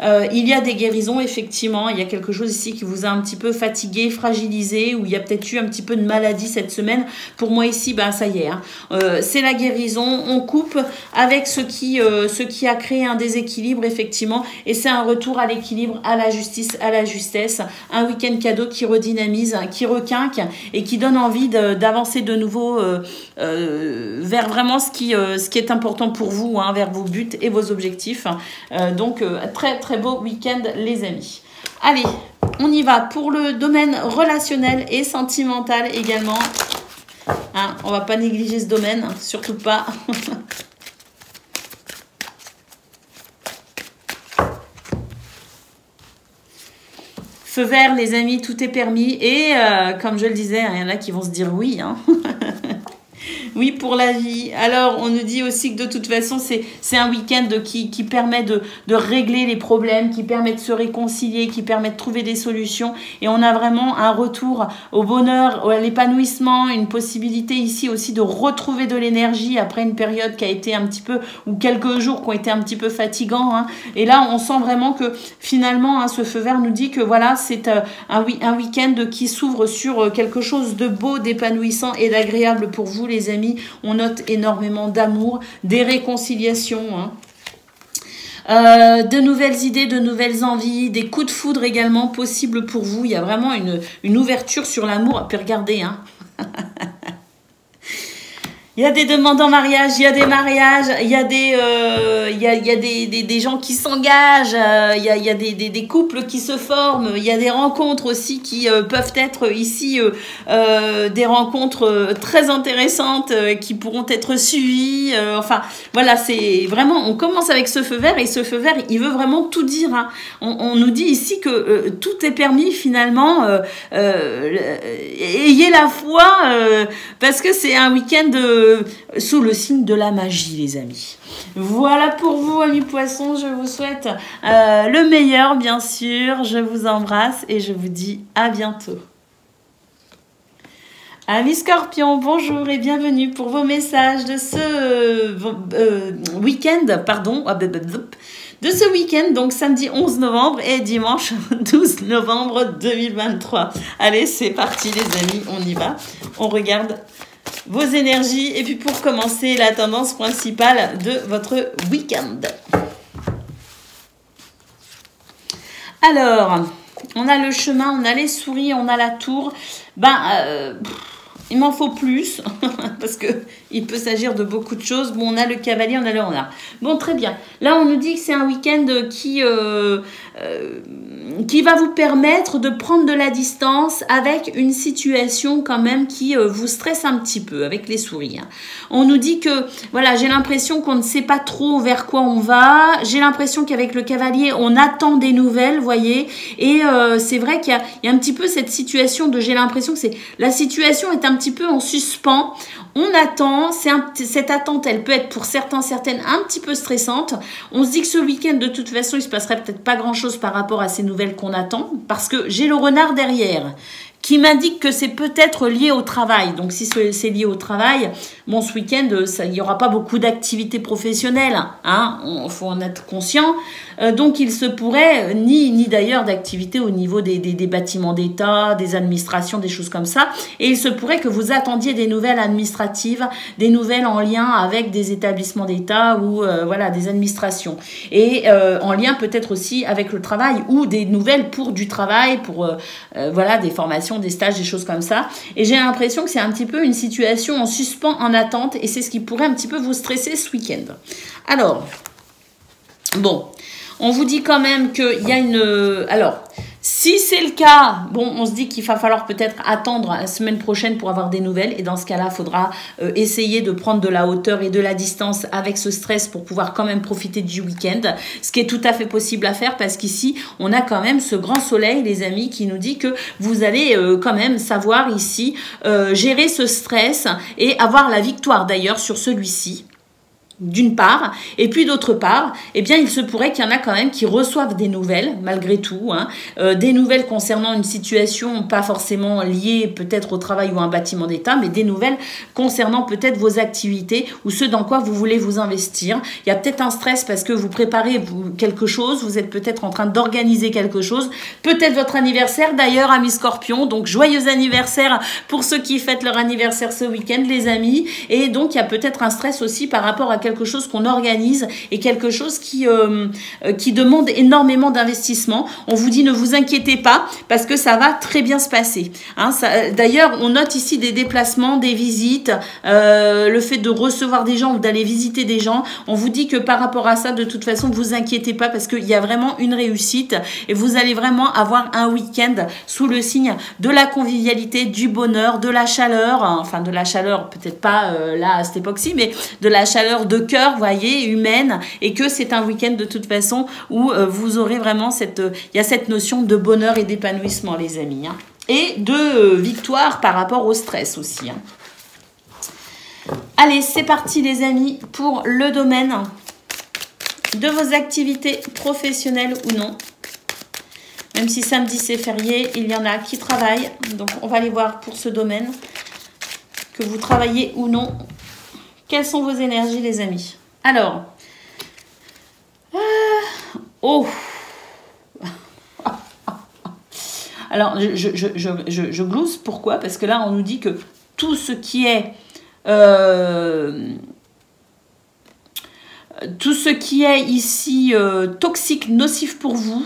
S1: Il y a des guérisons, effectivement. Il y a quelque chose ici qui vous a un petit peu fatigué fatigué, fragilisé, où il y a peut-être eu un petit peu de maladie cette semaine. Pour moi ici, ben ça y est, hein. C'est la guérison. On coupe avec ce qui a créé un déséquilibre, effectivement, et c'est un retour à l'équilibre, à la justice, à la justesse. Un week-end cadeau qui redynamise, qui requinque et qui donne envie d'avancer de nouveau vers vraiment ce qui est important pour vous, hein, vers vos buts et vos objectifs. Donc, très très beau week-end, les amis. Allez, on y va pour le domaine relationnel et sentimental également. Hein, on va pas négliger ce domaine, surtout pas. Feu vert, les amis, tout est permis. Et comme je le disais, il y en a qui vont se dire oui. Hein. Oui, pour la vie. Alors, on nous dit aussi que de toute façon, c'est un week-end qui permet de régler les problèmes, qui permet de se réconcilier, qui permet de trouver des solutions. Et on a vraiment un retour au bonheur, à l'épanouissement, une possibilité ici aussi de retrouver de l'énergie après une période qui a été un petit peu, ou quelques jours qui ont été un petit peu fatigants. Hein. Et là, on sent vraiment que finalement, hein, ce feu vert nous dit que voilà, c'est un week-end qui s'ouvre sur quelque chose de beau, d'épanouissant et d'agréable pour vous, les amis. On note énormément d'amour, des réconciliations, hein. De nouvelles idées, de nouvelles envies, des coups de foudre également possibles pour vous. Il y a vraiment une ouverture sur l'amour. Puis regardez, hein. Il y a des demandes en mariage, il y a des mariages, il y a des gens qui s'engagent, il y a des couples qui se forment, il y a des rencontres aussi qui peuvent être ici des rencontres très intéressantes qui pourront être suivies. Enfin, voilà, c'est vraiment, on commence avec ce feu vert et ce feu vert, il veut vraiment tout dire. Hein. On nous dit ici que tout est permis finalement. Ayez la foi parce que c'est un week-end sous le signe de la magie, les amis. Voilà pour vous, amis poissons. Je vous souhaite le meilleur, bien sûr. Je vous embrasse et je vous dis à bientôt. Amis Scorpions, bonjour et bienvenue pour vos messages de ce week-end, pardon, de ce week-end, donc samedi 11 novembre et dimanche 12 novembre 2023. Allez, c'est parti les amis, on y va. On regarde vos énergies et puis pour commencer, la tendance principale de votre week-end. Alors, on a le chemin, on a les souris, on a la tour. Il m'en faut plus, parce que il peut s'agir de beaucoup de choses. Bon, on a le cavalier, on a le renard. Bon, très bien. Là, on nous dit que c'est un week-end qui va vous permettre de prendre de la distance avec une situation quand même qui vous stresse un petit peu, avec les souris. Hein. On nous dit que, voilà, j'ai l'impression qu'on ne sait pas trop vers quoi on va. J'ai l'impression qu'avec le cavalier, on attend des nouvelles, voyez. Et c'est vrai qu'il y a un petit peu cette situation de, j'ai l'impression que la situation est un petit peu en suspens. On attend, cette attente, elle peut être pour certaines un petit peu stressante. On se dit que ce week-end, de toute façon, il se passerait peut-être pas grand-chose par rapport à ces nouvelles qu'on attend, parce que j'ai le renard derrière qui m'indique que c'est peut-être lié au travail. Donc, si c'est lié au travail, bon, ce week-end, il n'y aura pas beaucoup d'activités professionnelles. Hein, faut en être conscient. Donc, il se pourrait, ni d'ailleurs d'activités au niveau des bâtiments d'État, des administrations, des choses comme ça. Et il se pourrait que vous attendiez des nouvelles administratives, des nouvelles en lien avec des établissements d'État ou voilà, des administrations. Et en lien peut-être aussi avec le travail ou des nouvelles pour du travail, pour voilà, des formations, des stages, des choses comme ça. Et j'ai l'impression que c'est un petit peu une situation en suspens, en attente, et c'est ce qui pourrait un petit peu vous stresser ce week-end. Alors, bon, on vous dit quand même qu'il y a une... Alors, si c'est le cas, bon, on se dit qu'il va falloir peut-être attendre la semaine prochaine pour avoir des nouvelles. Et dans ce cas-là, il faudra essayer de prendre de la hauteur et de la distance avec ce stress pour pouvoir quand même profiter du week-end. Ce qui est tout à fait possible à faire parce qu'ici, on a quand même ce grand soleil, les amis, qui nous dit que vous allez quand même savoir ici gérer ce stress et avoir la victoire d'ailleurs sur celui-ci. d'une part, et puis d'autre part, eh bien, il se pourrait qu'il y en a quand même qui reçoivent des nouvelles, malgré tout, hein, des nouvelles concernant une situation pas forcément liée peut-être au travail ou à un bâtiment d'État, mais des nouvelles concernant peut-être vos activités ou ce dans quoi vous voulez vous investir. Il y a peut-être un stress parce que vous préparez quelque chose, vous êtes peut-être en train d'organiser quelque chose, peut-être votre anniversaire d'ailleurs, amis Scorpion, donc joyeux anniversaire pour ceux qui fêtent leur anniversaire ce week-end, les amis, et donc il y a peut-être un stress aussi par rapport à quelque chose qu'on organise et quelque chose qui demande énormément d'investissement. On vous dit ne vous inquiétez pas parce que ça va très bien se passer. Hein, d'ailleurs, on note ici des déplacements, des visites, le fait de recevoir des gens ou d'aller visiter des gens. On vous dit que par rapport à ça, de toute façon, ne vous inquiétez pas parce qu'il y a vraiment une réussite et vous allez vraiment avoir un week-end sous le signe de la convivialité, du bonheur, de la chaleur, enfin de la chaleur, peut-être pas là à cette époque-ci, mais de la chaleur de cœur, voyez, humaine, et que c'est un week-end de toute façon où vous aurez vraiment il y a cette notion de bonheur et d'épanouissement, les amis, hein, et de victoire par rapport au stress aussi. Hein. Allez, c'est parti les amis pour le domaine de vos activités professionnelles ou non. Même si samedi c'est férié, il y en a qui travaillent, donc on va aller voir pour ce domaine, que vous travaillez ou non. Quelles sont vos énergies les amis? Alors, alors je glousse, pourquoi? Parce que là on nous dit que tout ce qui est ici toxique, nocif pour vous,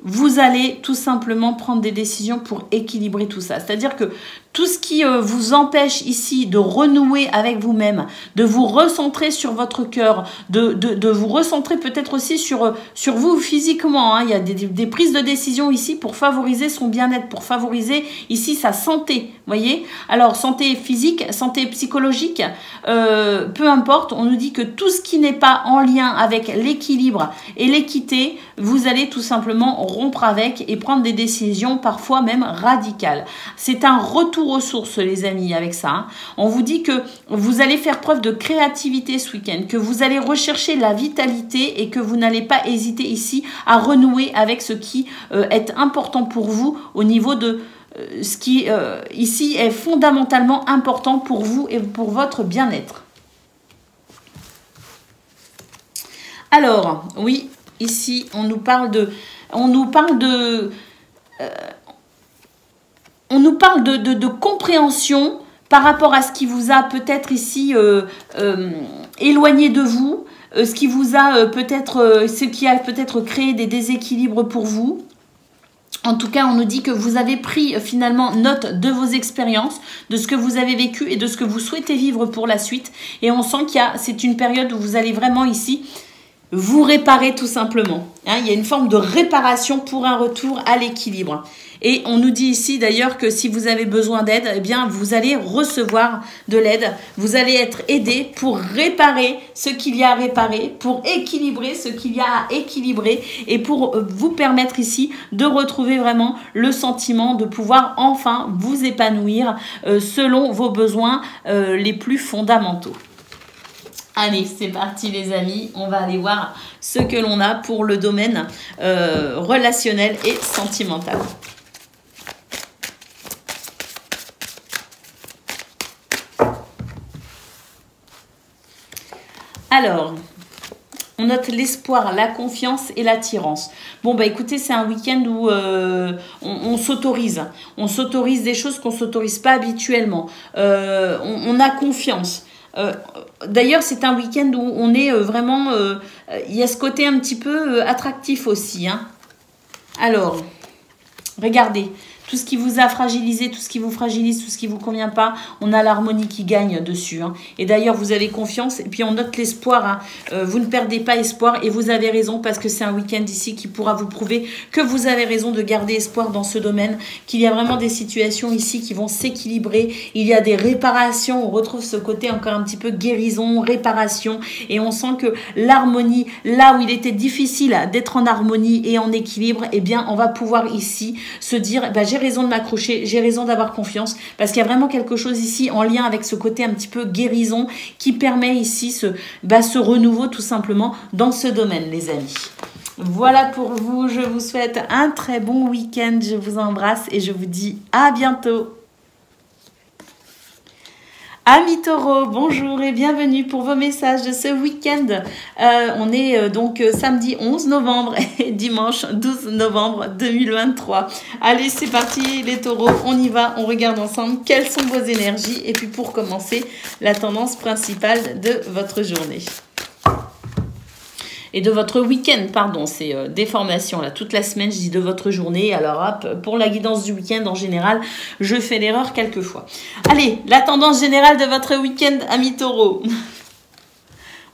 S1: vous allez tout simplement prendre des décisions pour équilibrer tout ça. C'est-à-dire que tout ce qui vous empêche ici de renouer avec vous-même, de vous recentrer sur votre cœur, de vous recentrer peut-être aussi sur vous physiquement. Hein. Il y a des prises de décision ici pour favoriser son bien-être, pour favoriser ici sa santé. Voyez? Alors, santé physique, santé psychologique, peu importe. On nous dit que tout ce qui n'est pas en lien avec l'équilibre et l'équité, vous allez tout simplement rompre avec et prendre des décisions parfois même radicales. C'est un retour aux sources, les amis, avec ça. Hein. On vous dit que vous allez faire preuve de créativité ce week-end, que vous allez rechercher la vitalité et que vous n'allez pas hésiter ici à renouer avec ce qui est important pour vous au niveau de ce qui ici est fondamentalement important pour vous et pour votre bien-être. Alors, oui, ici, on nous parle de compréhension par rapport à ce qui vous a peut-être ici éloigné de vous, ce qui a peut-être créé des déséquilibres pour vous. En tout cas, on nous dit que vous avez pris finalement note de vos expériences, de ce que vous avez vécu et de ce que vous souhaitez vivre pour la suite. Et on sent c'est une période où vous allez vraiment ici vous réparer tout simplement. Hein, il y a une forme de réparation pour un retour à l'équilibre. Et on nous dit ici d'ailleurs que si vous avez besoin d'aide, eh bien vous allez recevoir de l'aide. Vous allez être aidé pour réparer ce qu'il y a à réparer, pour équilibrer ce qu'il y a à équilibrer et pour vous permettre ici de retrouver vraiment le sentiment de pouvoir enfin vous épanouir selon vos besoins les plus fondamentaux. Allez, c'est parti les amis, on va aller voir ce que l'on a pour le domaine relationnel et sentimental. Alors, on note l'espoir, la confiance et l'attirance. Bon, bah écoutez, c'est un week-end où on s'autorise. On s'autorise des choses qu'on ne s'autorise pas habituellement. On a confiance. D'ailleurs, c'est un week-end où on est vraiment... il y a ce côté un petit peu attractif aussi. Hein. Alors, regardez. Tout ce qui vous a fragilisé, tout ce qui vous fragilise, tout ce qui ne vous convient pas, on a l'harmonie qui gagne dessus. Hein. Et d'ailleurs, vous avez confiance. Et puis, on note l'espoir. Hein. Vous ne perdez pas espoir. Et vous avez raison parce que c'est un week-end ici qui pourra vous prouver que vous avez raison de garder espoir dans ce domaine. Qu'il y a vraiment des situations ici qui vont s'équilibrer. Il y a des réparations. On retrouve ce côté encore un petit peu guérison, réparation. Et on sent que l'harmonie, là où il était difficile d'être en harmonie et en équilibre, eh bien, on va pouvoir ici se dire, bah, j'ai j'ai raison de m'accrocher, j'ai raison d'avoir confiance, parce qu'il y a vraiment quelque chose ici en lien avec ce côté un petit peu guérison qui permet ici ce renouveau tout simplement dans ce domaine, les amis. Voilà pour vous, je vous souhaite un très bon week-end, je vous embrasse et je vous dis à bientôt. Amis taureaux, bonjour et bienvenue pour vos messages de ce week-end. On est donc samedi 11 novembre et dimanche 12 novembre 2023. Allez, c'est parti les taureaux, on y va, on regarde ensemble quelles sont vos énergies. Et puis pour commencer, la tendance principale de votre journée. Et de votre week-end, pardon, c'est des formations là, toute la semaine, je dis de votre journée. Alors hop, pour la guidance du week-end en général, je fais l'erreur quelquefois. Allez, la tendance générale de votre week-end, amis taureaux.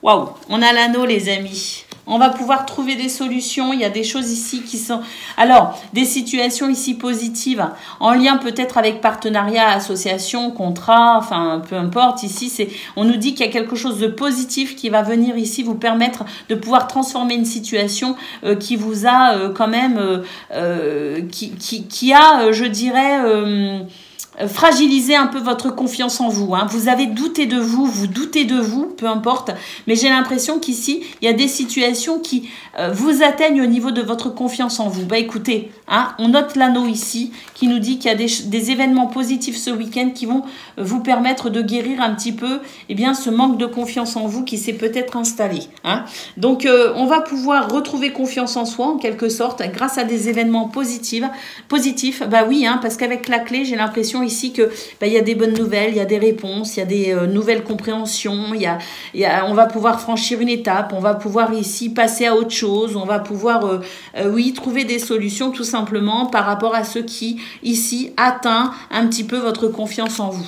S1: Waouh, on a l'anneau les amis. On va pouvoir trouver des solutions. Il y a des choses ici qui sont... Alors, des situations ici positives, en lien peut-être avec partenariat, association, contrat, enfin, peu importe. Ici, on nous dit qu'il y a quelque chose de positif qui va venir ici vous permettre de pouvoir transformer une situation qui vous a quand même... qui a, je dirais... fragiliser un peu votre confiance en vous. Hein. Vous avez douté de vous, vous doutez de vous, peu importe. Mais j'ai l'impression qu'ici, il y a des situations qui vous atteignent au niveau de votre confiance en vous. Bah écoutez, hein, on note l'anneau ici qui nous dit qu'il y a des événements positifs ce week-end qui vont vous permettre de guérir un petit peu ce manque de confiance en vous qui s'est peut-être installé. Hein. Donc, on va pouvoir retrouver confiance en soi en quelque sorte grâce à des événements positifs. Bah oui, hein, parce qu'avec la clé, j'ai l'impression ici que il y a des bonnes nouvelles, il y a des réponses, il y a des nouvelles compréhensions, on va pouvoir franchir une étape, on va pouvoir ici passer à autre chose, on va pouvoir trouver des solutions tout simplement par rapport à ce qui ici atteint un petit peu votre confiance en vous.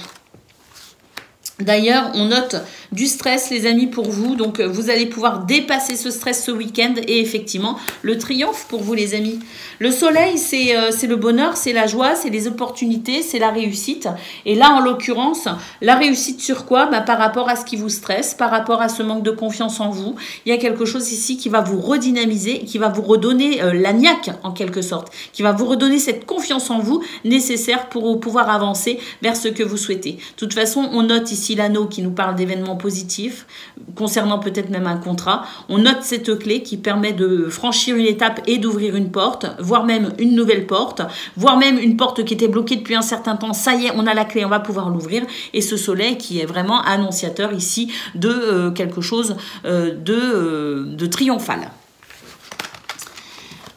S1: D'ailleurs, on note du stress, les amis, pour vous. Donc, vous allez pouvoir dépasser ce stress ce week-end. Et effectivement, le triomphe pour vous, les amis. Le soleil, c'est le bonheur, c'est la joie, c'est les opportunités, c'est la réussite. Et là, en l'occurrence, la réussite sur quoi? Par rapport à ce qui vous stresse, par rapport à ce manque de confiance en vous. Il y a quelque chose ici qui va vous redynamiser, qui va vous redonner la niaque, en quelque sorte. Qui va vous redonner cette confiance en vous nécessaire pour pouvoir avancer vers ce que vous souhaitez. De toute façon, on note ici l'anneau qui nous parle d'événements positifs, concernant peut-être même un contrat. On note cette clé qui permet de franchir une étape et d'ouvrir une porte, voire même une nouvelle porte, voire même une porte qui était bloquée depuis un certain temps. Ça y est, on a la clé, on va pouvoir l'ouvrir. Et ce soleil qui est vraiment annonciateur ici de quelque chose de triomphal.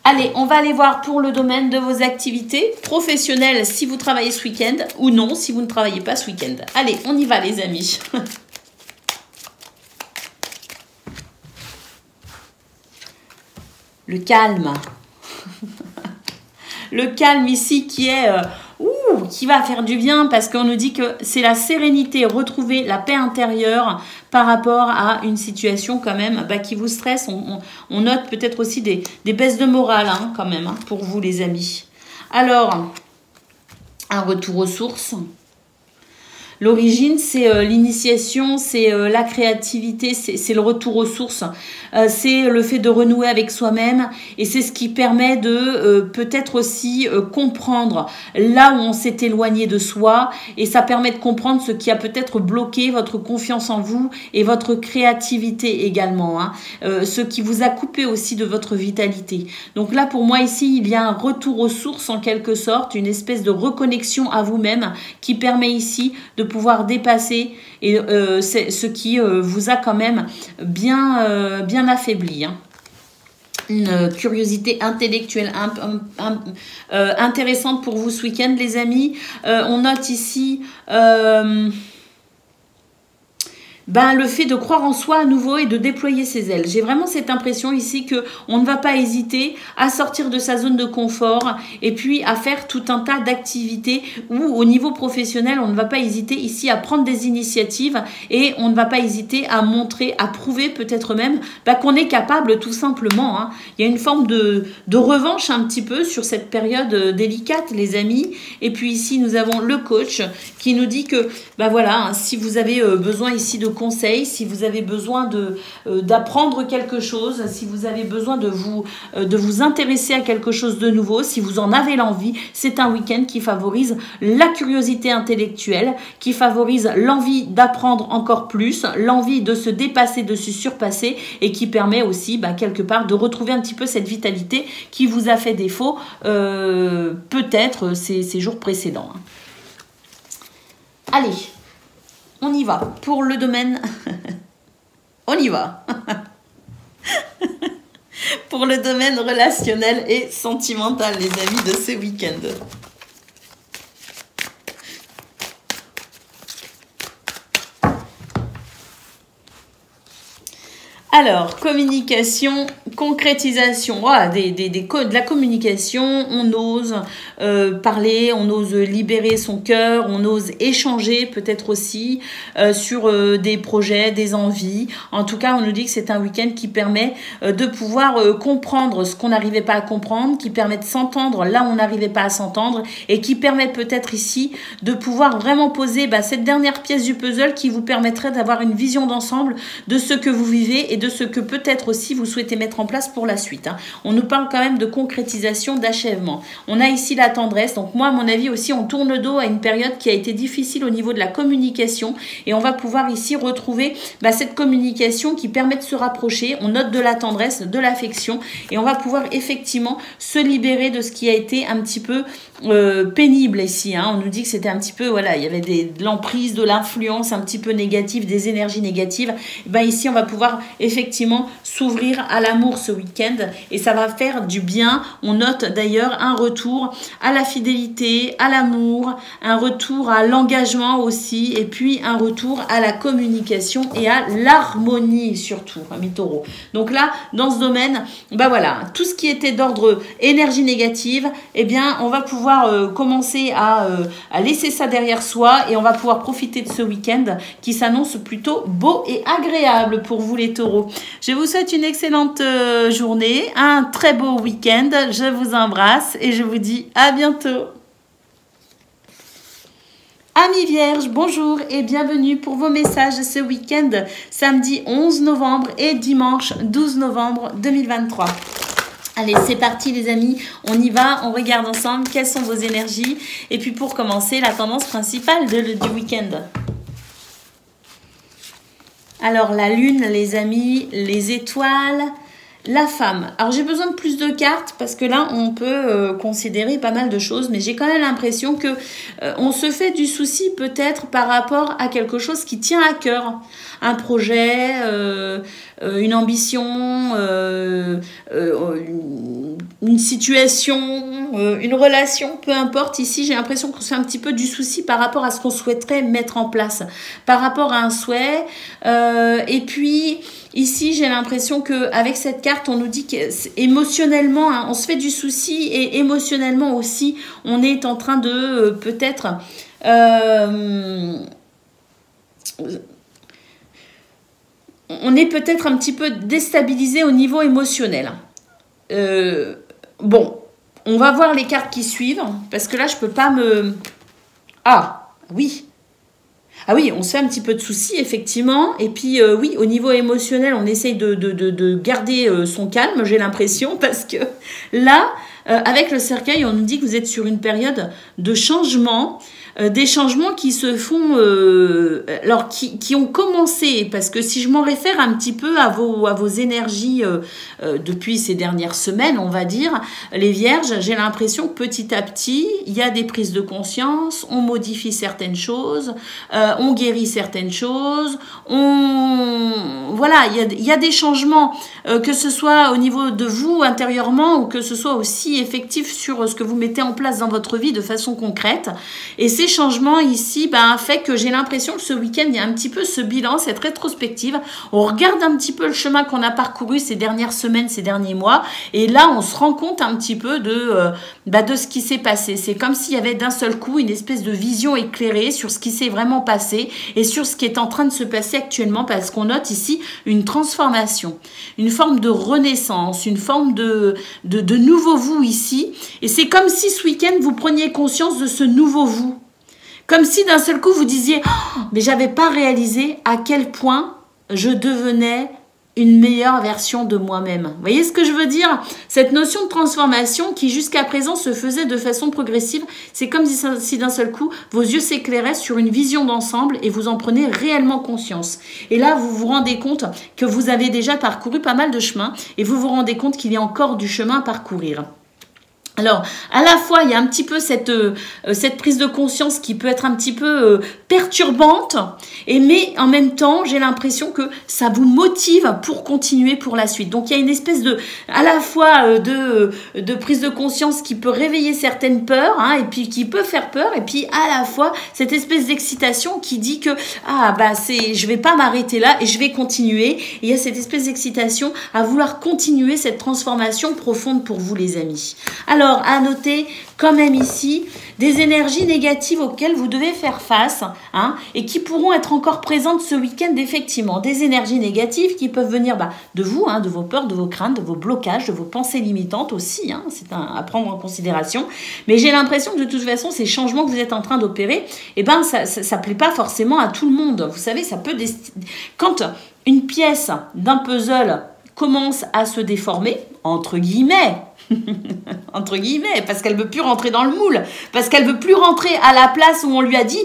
S1: Allez, on va aller voir pour le domaine de vos activités professionnelles si vous travaillez ce week-end ou non si vous ne travaillez pas ce week-end. Allez, on y va les amis. Le calme. Le calme ici qui est... qui va faire du bien parce qu'on nous dit que c'est la sérénité, retrouver la paix intérieure par rapport à une situation quand même qui vous stresse. On note peut-être aussi des baisses de morale hein, quand même hein, pour vous les amis. Alors, un retour aux sources. L'origine, c'est l'initiation, c'est la créativité, c'est le retour aux sources, c'est le fait de renouer avec soi-même et c'est ce qui permet de peut-être aussi comprendre là où on s'est éloigné de soi et ça permet de comprendre ce qui a peut-être bloqué votre confiance en vous et votre créativité également, hein, ce qui vous a coupé aussi de votre vitalité. Donc là, pour moi, ici, il y a un retour aux sources en quelque sorte, une espèce de reconnexion à vous-même qui permet ici de pouvoir dépasser et c'est ce qui vous a quand même bien affaibli. Hein. Une curiosité intellectuelle intéressante pour vous ce week-end, les amis. On note ici... le fait de croire en soi à nouveau et de déployer ses ailes. J'ai vraiment cette impression ici que on ne va pas hésiter à sortir de sa zone de confort et puis à faire tout un tas d'activités où au niveau professionnel, on ne va pas hésiter ici à prendre des initiatives et on ne va pas hésiter à montrer, à prouver peut-être même qu'on est capable tout simplement. Hein. Il y a une forme de revanche un petit peu sur cette période délicate, les amis. Et puis ici, nous avons le coach qui nous dit que voilà, hein, si vous avez besoin ici de conseils, si vous avez besoin d'apprendre quelque chose, si vous avez besoin de vous intéresser à quelque chose de nouveau, si vous en avez l'envie, c'est un week-end qui favorise la curiosité intellectuelle, qui favorise l'envie d'apprendre encore plus, l'envie de se dépasser, de se surpasser et qui permet aussi quelque part de retrouver un petit peu cette vitalité qui vous a fait défaut peut-être ces jours précédents. Allez, on y va pour le domaine. On y va. Pour le domaine relationnel et sentimental, les amis, de ce week-end. Alors, communication, concrétisation, voilà, de la communication, on ose parler, on ose libérer son cœur, on ose échanger peut-être aussi sur des projets, des envies. En tout cas, on nous dit que c'est un week-end qui permet de pouvoir comprendre ce qu'on n'arrivait pas à comprendre, qui permet de s'entendre là où on n'arrivait pas à s'entendre et qui permet peut-être ici de pouvoir vraiment poser cette dernière pièce du puzzle qui vous permettrait d'avoir une vision d'ensemble de ce que vous vivez et de ce que peut-être aussi vous souhaitez mettre en place pour la suite. On nous parle quand même de concrétisation, d'achèvement. On a ici la tendresse. Donc moi, à mon avis aussi, on tourne le dos à une période qui a été difficile au niveau de la communication et on va pouvoir ici retrouver cette communication qui permet de se rapprocher. On note de la tendresse, de l'affection et on va pouvoir effectivement se libérer de ce qui a été un petit peu pénible ici. On nous dit que c'était un petit peu, voilà, il y avait de l'emprise, de l'influence un petit peu négative, des énergies négatives. Ici, on va pouvoir effectivement s'ouvrir à l'amour ce week-end et ça va faire du bien. On note d'ailleurs un retour à la fidélité, à l'amour, un retour à l'engagement aussi et puis un retour à la communication et à l'harmonie surtout, amis taureaux. Donc là, dans ce domaine, voilà, tout ce qui était d'ordre énergie négative, on va pouvoir commencer à laisser ça derrière soi et on va pouvoir profiter de ce week-end qui s'annonce plutôt beau et agréable pour vous les taureaux. Je vous souhaite une excellente journée, un très beau week-end. Je vous embrasse et je vous dis à bientôt. Amis Vierges, bonjour et bienvenue pour vos messages ce week-end, samedi 11 novembre et dimanche 12 novembre 2023. Allez, c'est parti les amis, on y va, on regarde ensemble quelles sont vos énergies. Et puis pour commencer, la tendance principale du week-end. Alors la lune, les amis, les étoiles, la femme. Alors j'ai besoin de plus de cartes parce que là on peut considérer pas mal de choses, mais j'ai quand même l'impression que on se fait du souci peut-être par rapport à quelque chose qui tient à cœur. Un projet, une ambition, une situation, une relation, peu importe. Ici, j'ai l'impression qu'on se fait un petit peu du souci par rapport à ce qu'on souhaiterait mettre en place, par rapport à un souhait. Et puis, ici, j'ai l'impression qu'avec cette carte, on nous dit qu'émotionnellement, on se fait du souci et émotionnellement aussi, on est en train de peut-être... on est peut-être un petit peu déstabilisé au niveau émotionnel. Bon, on va voir les cartes qui suivent, parce que là, je peux pas me... Ah, oui. Ah oui, on se fait un petit peu de soucis, effectivement. Et puis, oui, au niveau émotionnel, on essaye de garder son calme, j'ai l'impression, parce que là, avec le cercueil, on nous dit que vous êtes sur une période de changement, des changements qui se font, alors qui ont commencé, parce que si je m'en réfère un petit peu à vos énergies depuis ces dernières semaines, on va dire, les Vierges, j'ai l'impression que petit à petit, il y a des prises de conscience, on modifie certaines choses, on guérit certaines choses, voilà, il y a des changements, que ce soit au niveau de vous intérieurement ou que ce soit aussi effectif sur ce que vous mettez en place dans votre vie de façon concrète. Et ces changements ici fait que j'ai l'impression que ce week-end, il y a un petit peu ce bilan, cette rétrospective. On regarde un petit peu le chemin qu'on a parcouru ces dernières semaines, ces derniers mois. Et là, on se rend compte un petit peu de ce qui s'est passé. C'est comme s'il y avait d'un seul coup une espèce de vision éclairée sur ce qui s'est vraiment passé et sur ce qui est en train de se passer actuellement, parce qu'on note ici une transformation, une forme de renaissance, une forme de nouveau vous ici. Et c'est comme si ce week-end, vous preniez conscience de ce nouveau vous. Comme si d'un seul coup vous disiez oh, mais j'avais pas réalisé à quel point je devenais une meilleure version de moi-même. Vous voyez ce que je veux dire? Cette notion de transformation qui jusqu'à présent se faisait de façon progressive, c'est comme si d'un seul coup vos yeux s'éclairaient sur une vision d'ensemble et vous en prenez réellement conscience. Et là, vous vous rendez compte que vous avez déjà parcouru pas mal de chemin et vous vous rendez compte qu'il y a encore du chemin à parcourir. Alors, à la fois, il y a un petit peu cette prise de conscience qui peut être un petit peu perturbante, mais en même temps, j'ai l'impression que ça vous motive pour continuer pour la suite. Donc, il y a une espèce à la fois de prise de conscience qui peut réveiller certaines peurs, hein, et puis qui peut faire peur, et puis à la fois, cette espèce d'excitation qui dit que, je vais pas m'arrêter là et je vais continuer. Et il y a cette espèce d'excitation à vouloir continuer cette transformation profonde pour vous, les amis. Alors, à noter quand même ici des énergies négatives auxquelles vous devez faire face, hein, et qui pourront être encore présentes ce week-end, effectivement. Des énergies négatives qui peuvent venir de vous, hein, de vos peurs, de vos craintes, de vos blocages, de vos pensées limitantes aussi, hein, c'est à prendre en considération. Mais j'ai l'impression que de toute façon, ces changements que vous êtes en train d'opérer, ça plaît pas forcément à tout le monde. Vous savez, ça peut... Quand une pièce d'un puzzle commence à se déformer, entre guillemets, parce qu'elle veut plus rentrer dans le moule, parce qu'elle veut plus rentrer à la place où on lui a dit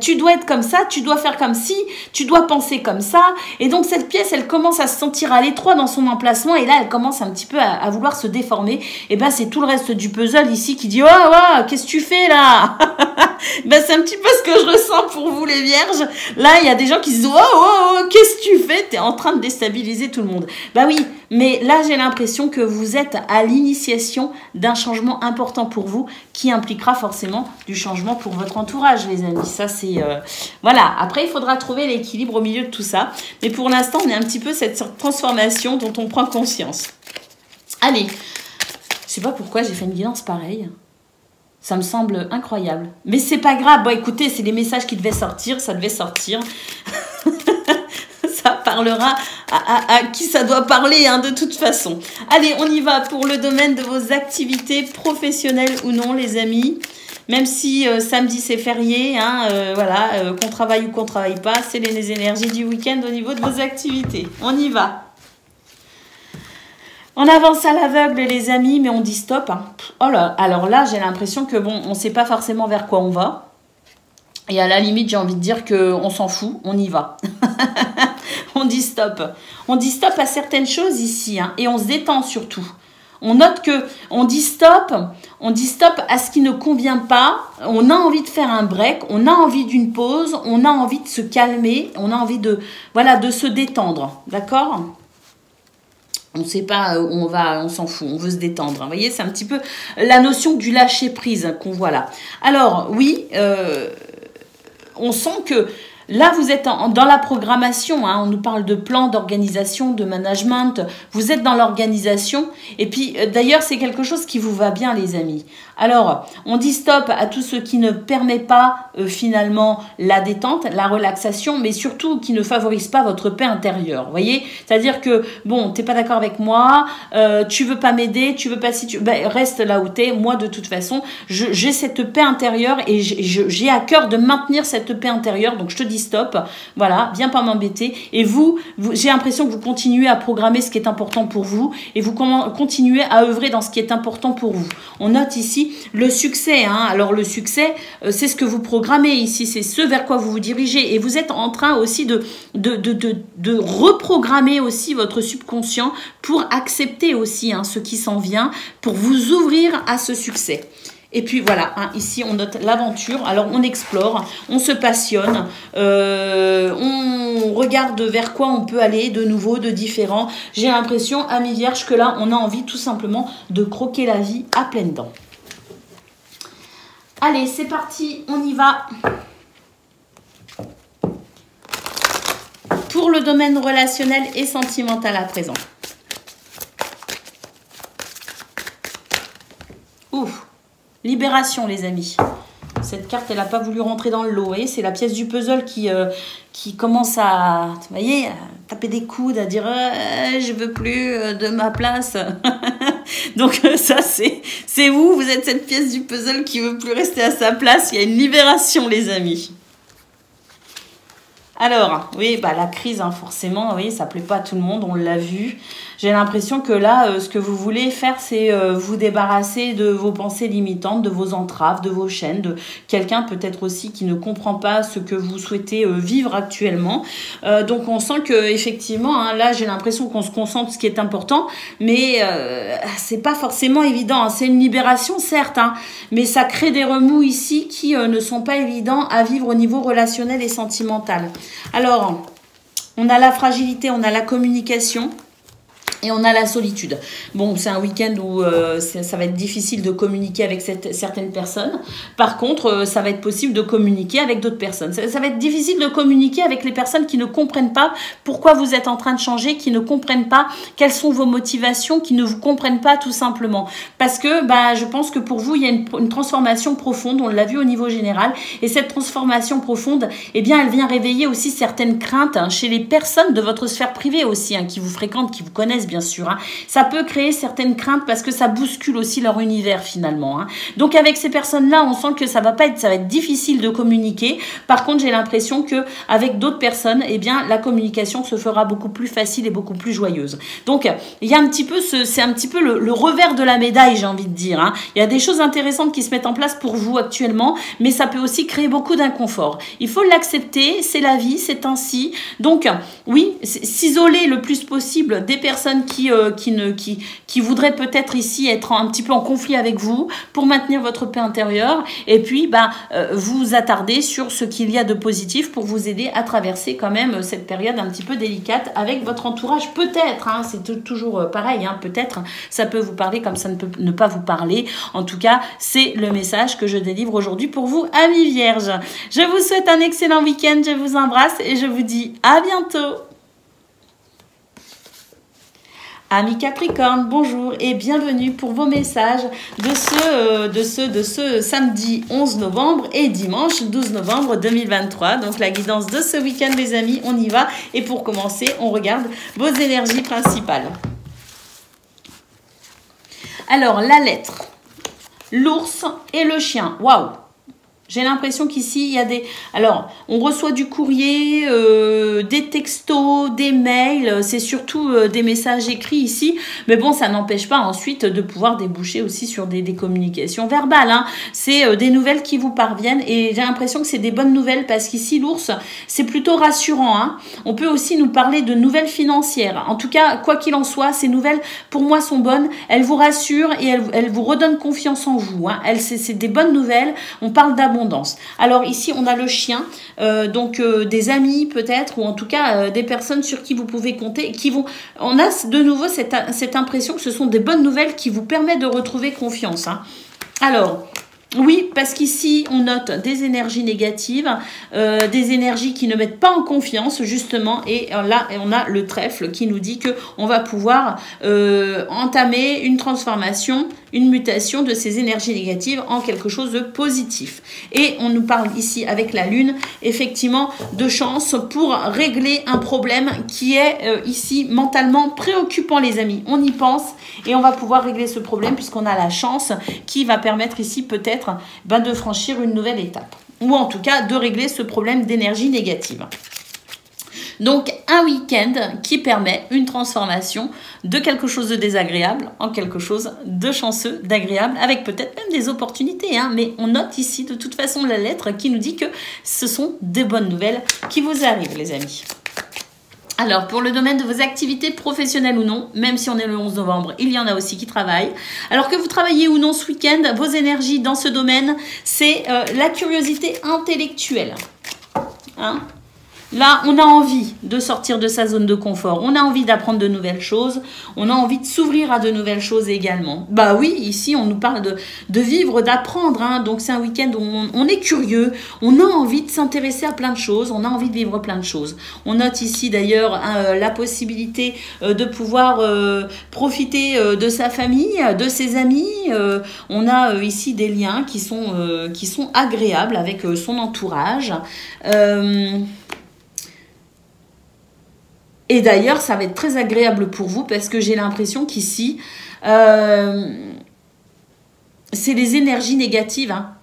S1: tu dois être comme ça, tu dois faire comme ci, tu dois penser comme ça, et donc cette pièce elle commence à se sentir à l'étroit dans son emplacement, et là elle commence un petit peu à vouloir se déformer, et c'est tout le reste du puzzle ici qui dit oh qu'est-ce que tu fais là? C'est un petit peu ce que je ressens pour vous les vierges. Là il y a des gens qui se disent oh qu'est-ce que tu fais? T'es en train de déstabiliser tout le monde. Oui, mais là j'ai l'impression que vous êtes à l'initiation d'un changement important pour vous qui impliquera forcément du changement pour votre entourage, les amis. Ça c'est voilà. Après il faudra trouver l'équilibre au milieu de tout ça, mais pour l'instant on est un petit peu cette transformation dont on prend conscience. Allez, je sais pas pourquoi j'ai fait une guidance pareille. Ça me semble incroyable. Mais c'est pas grave. Écoutez, c'est les messages qui devaient sortir. Ça devait sortir. Ça parlera à qui ça doit parler, hein, de toute façon. Allez, on y va pour le domaine de vos activités professionnelles ou non, les amis. Même si samedi c'est férié, hein, qu'on travaille ou qu'on travaille pas, c'est les énergies du week-end au niveau de vos activités. On y va. On avance à l'aveugle, les amis, mais on dit stop. Hein. Oh là, alors là, j'ai l'impression que on ne sait pas forcément vers quoi on va. Et à la limite, j'ai envie de dire qu'on s'en fout, on y va. On dit stop. On dit stop à certaines choses ici, hein, et on se détend surtout. On note que on dit stop à ce qui ne convient pas. On a envie de faire un break, on a envie d'une pause, on a envie de se calmer, on a envie de se détendre, d'accord ? On ne sait pas où on va, on s'en fout, on veut se détendre. Vous voyez, c'est un petit peu la notion du lâcher-prise qu'on voit là. Alors, oui, on sent que là, vous êtes dans la programmation. Hein, on nous parle de plan, d'organisation, de management. Vous êtes dans l'organisation. Et puis, d'ailleurs, c'est quelque chose qui vous va bien, les amis. Alors, on dit stop à tout ce qui ne permet pas finalement la détente, la relaxation, mais surtout qui ne favorise pas votre paix intérieure. Vous voyez? C'est-à-dire que, bon, t'es pas d'accord avec moi, tu veux pas m'aider, tu veux pas si tu... reste là où t'es. Moi, de toute façon, j'ai cette paix intérieure et j'ai à cœur de maintenir cette paix intérieure. Donc, je te dis stop. Voilà, viens pas m'embêter. Et vous j'ai l'impression que vous continuez à programmer ce qui est important pour vous et vous continuez à œuvrer dans ce qui est important pour vous. On note ici le succès, hein. Alors le succès, c'est ce que vous programmez ici, c'est ce vers quoi vous vous dirigez et vous êtes en train aussi de reprogrammer aussi votre subconscient pour accepter aussi, hein, ce qui s'en vient, pour vous ouvrir à ce succès. Et puis voilà, hein, ici on note l'aventure, alors on explore, on se passionne, on regarde vers quoi on peut aller de nouveau, de différent. J'ai l'impression, amis vierges, que là on a envie tout simplement de croquer la vie à pleines dents. Allez, c'est parti, on y va. Pour le domaine relationnel et sentimental à présent. Ouf, libération les amis. Cette carte, elle n'a pas voulu rentrer dans le lot. C'est la pièce du puzzle qui commence à, vous voyez, à taper des coudes, à dire je veux plus de ma place. Donc ça, c'est vous êtes cette pièce du puzzle qui veut plus rester à sa place. Il y a une libération, les amis. Alors, oui, bah la crise, hein, forcément, oui, ça plaît pas à tout le monde, on l'a vu. J'ai l'impression que là, ce que vous voulez faire, c'est vous débarrasser de vos pensées limitantes, de vos entraves, de vos chaînes, de quelqu'un peut-être aussi qui ne comprend pas ce que vous souhaitez vivre actuellement. Donc, on sent que effectivement, hein, là, j'ai l'impression qu'on se concentre, ce qui est important, mais c'est pas forcément évident. Hein. C'est une libération, certes, hein, mais ça crée des remous ici qui ne sont pas évidents à vivre au niveau relationnel et sentimental. Alors, on a la fragilité, on a la communication. Et on a la solitude. Bon, c'est un week-end où ça va être difficile de communiquer avec certaines personnes. Par contre, ça va être possible de communiquer avec d'autres personnes. Ça va être difficile de communiquer avec les personnes qui ne comprennent pas pourquoi vous êtes en train de changer, qui ne comprennent pas quelles sont vos motivations, qui ne vous comprennent pas tout simplement. Parce que bah, je pense que pour vous, il y a une transformation profonde. On l'a vu au niveau général. Et cette transformation profonde, eh bien, elle vient réveiller aussi certaines craintes hein, chez les personnes de votre sphère privée aussi, hein, qui vous fréquentent, qui vous connaissent bien sûr. Hein. Ça peut créer certaines craintes parce que ça bouscule aussi leur univers finalement. Hein. Donc avec ces personnes-là, on sent que ça va être difficile de communiquer. Par contre, j'ai l'impression que avec d'autres personnes, eh bien la communication se fera beaucoup plus facile et beaucoup plus joyeuse. Donc il y a un petit peu c'est un petit peu le revers de la médaille, j'ai envie de dire. Hein. Il y a des choses intéressantes qui se mettent en place pour vous actuellement, mais ça peut aussi créer beaucoup d'inconfort. Il faut l'accepter, c'est la vie, c'est ainsi. Donc oui, s'isoler le plus possible des personnes qui voudraient peut-être ici être un petit peu en conflit avec vous pour maintenir votre paix intérieure et puis vous attarder sur ce qu'il y a de positif pour vous aider à traverser quand même cette période un petit peu délicate avec votre entourage peut-être, hein, c'est toujours pareil, hein, peut-être ça peut vous parler comme ça ne peut ne pas vous parler. En tout cas, c'est le message que je délivre aujourd'hui pour vous, amis vierges. Je vous souhaite un excellent week-end, je vous embrasse et je vous dis à bientôt. Amis Capricorne, bonjour et bienvenue pour vos messages de ce samedi 11 novembre et dimanche 12 novembre 2023. Donc la guidance de ce week-end les amis, on y va. Et pour commencer, on regarde vos énergies principales. Alors la lettre, l'ours et le chien. Waouh! J'ai l'impression qu'ici, il y a des... Alors, on reçoit du courrier, des textos, des mails. C'est surtout des messages écrits ici. Mais bon, ça n'empêche pas ensuite de pouvoir déboucher aussi sur des communications verbales. Hein. C'est des nouvelles qui vous parviennent. Et j'ai l'impression que c'est des bonnes nouvelles parce qu'ici, l'ours, c'est plutôt rassurant. Hein. On peut aussi nous parler de nouvelles financières. En tout cas, quoi qu'il en soit, ces nouvelles, pour moi, sont bonnes. Elles vous rassurent et elles vous redonnent confiance en vous. Hein. C'est des bonnes nouvelles. On parle d'abondance. Alors ici, on a le chien, donc des amis peut-être, ou en tout cas des personnes sur qui vous pouvez compter, qui vont... On a de nouveau cette impression que ce sont des bonnes nouvelles qui vous permettent de retrouver confiance. Hein. Alors... Oui, parce qu'ici, on note des énergies négatives, des énergies qui ne mettent pas en confiance, justement. Et là, on a le trèfle qui nous dit qu'on va pouvoir entamer une transformation, une mutation de ces énergies négatives en quelque chose de positif. Et on nous parle ici, avec la lune, effectivement, de chance pour régler un problème qui est ici mentalement préoccupant, les amis. On y pense et on va pouvoir régler ce problème puisqu'on a la chance qui va permettre ici peut-être de franchir une nouvelle étape. Ou en tout cas, de régler ce problème d'énergie négative. Donc, un week-end qui permet une transformation de quelque chose de désagréable en quelque chose de chanceux, d'agréable, avec peut-être même des opportunités. Hein, mais on note ici de toute façon la lettre qui nous dit que ce sont des bonnes nouvelles qui vous arrivent, les amis. Alors, pour le domaine de vos activités professionnelles ou non, même si on est le 11 novembre, il y en a aussi qui travaillent. Alors que vous travaillez ou non ce week-end, vos énergies dans ce domaine, c'est la curiosité intellectuelle. Hein ? Là, on a envie de sortir de sa zone de confort. On a envie d'apprendre de nouvelles choses. On a envie de s'ouvrir à de nouvelles choses également. Bah oui, ici, on nous parle de vivre, d'apprendre. Hein. Donc, c'est un week-end où on est curieux. On a envie de s'intéresser à plein de choses. On a envie de vivre plein de choses. On note ici, d'ailleurs, la possibilité de pouvoir profiter de sa famille, de ses amis. On a ici des liens qui sont agréables avec son entourage. Et d'ailleurs, ça va être très agréable pour vous parce que j'ai l'impression qu'ici, c'est les énergies négatives. Hein.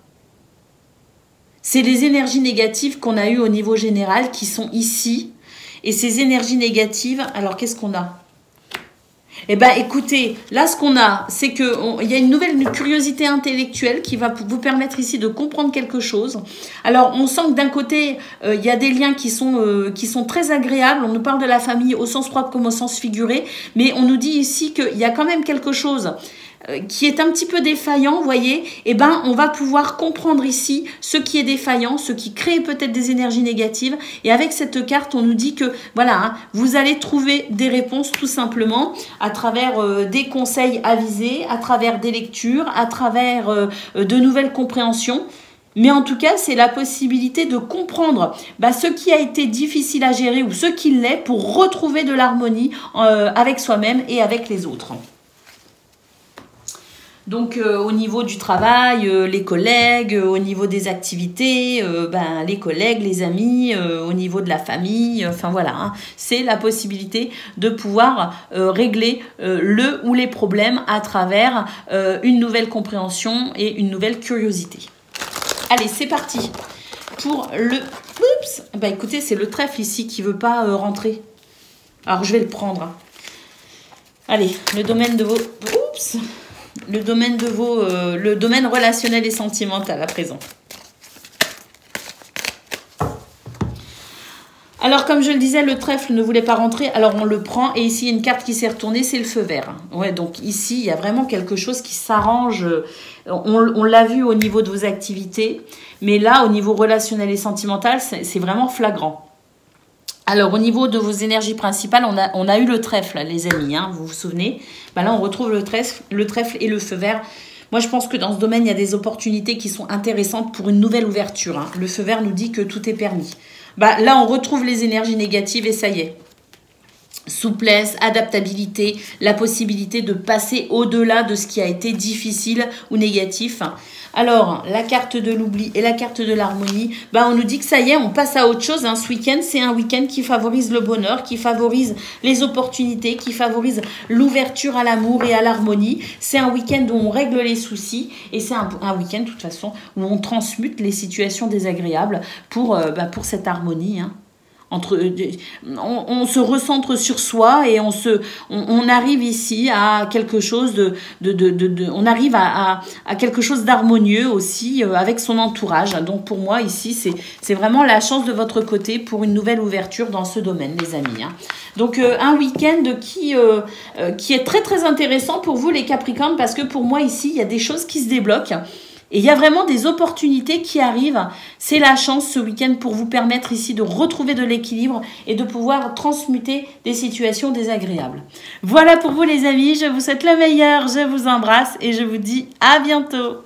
S1: C'est les énergies négatives qu'on a eues au niveau général qui sont ici. Et ces énergies négatives, alors qu'est-ce qu'on a? Eh bien, écoutez, là, ce qu'on a, c'est qu'il y a une nouvelle curiosité intellectuelle qui va vous permettre ici de comprendre quelque chose. Alors, on sent que d'un côté, il y a des liens qui sont très agréables. On nous parle de la famille au sens propre comme au sens figuré. Mais on nous dit ici qu'il y a quand même quelque chose qui est un petit peu défaillant, vous voyez, eh ben, on va pouvoir comprendre ici ce qui est défaillant, ce qui crée peut-être des énergies négatives. Et avec cette carte, on nous dit que, voilà, hein, vous allez trouver des réponses tout simplement à travers des conseils avisés, à travers des lectures, à travers de nouvelles compréhensions. Mais en tout cas, c'est la possibilité de comprendre ce qui a été difficile à gérer ou ce qui l'est pour retrouver de l'harmonie avec soi-même et avec les autres. Donc au niveau du travail, les collègues, au niveau des activités, les collègues, les amis, au niveau de la famille, enfin voilà, hein, c'est la possibilité de pouvoir régler le ou les problèmes à travers une nouvelle compréhension et une nouvelle curiosité. Allez, c'est parti pour le... Oups, écoutez, c'est le trèfle ici qui ne veut pas rentrer. Alors je vais le prendre. Hein. Allez, le domaine de vos... Oups. Le domaine relationnel et sentimental à présent. Alors, comme je le disais, le trèfle ne voulait pas rentrer. Alors, on le prend. Et ici, il y a une carte qui s'est retournée, c'est le feu vert. Ouais, donc ici, il y a vraiment quelque chose qui s'arrange. On l'a vu au niveau de vos activités. Mais là, au niveau relationnel et sentimental, c'est vraiment flagrant. Alors, au niveau de vos énergies principales, on a eu le trèfle, les amis, hein, vous vous souvenez? Là, on retrouve le trèfle et le feu vert. Moi, je pense que dans ce domaine, il y a des opportunités qui sont intéressantes pour une nouvelle ouverture. Hein. Le feu vert nous dit que tout est permis. Là, on retrouve les énergies négatives et ça y est. Souplesse, adaptabilité, la possibilité de passer au-delà de ce qui a été difficile ou négatif. Alors, la carte de l'oubli et la carte de l'harmonie, on nous dit que ça y est, on passe à autre chose. Hein. Ce week-end, c'est un week-end qui favorise le bonheur, qui favorise les opportunités, qui favorise l'ouverture à l'amour et à l'harmonie. C'est un week-end où on règle les soucis et c'est un week-end, de toute façon, où on transmute les situations désagréables pour cette harmonie, hein. On se recentre sur soi et on arrive ici à quelque chose on arrive à quelque chose d'harmonieux aussi avec son entourage. Donc pour moi ici c'est vraiment la chance de votre côté pour une nouvelle ouverture dans ce domaine, les amis. Hein. Donc un week-end qui est très très intéressant pour vous les Capricornes parce que pour moi ici il y a des choses qui se débloquent. Et il y a vraiment des opportunités qui arrivent. C'est la chance ce week-end pour vous permettre ici de retrouver de l'équilibre et de pouvoir transmuter des situations désagréables. Voilà pour vous les amis, je vous souhaite le meilleur, je vous embrasse et je vous dis à bientôt.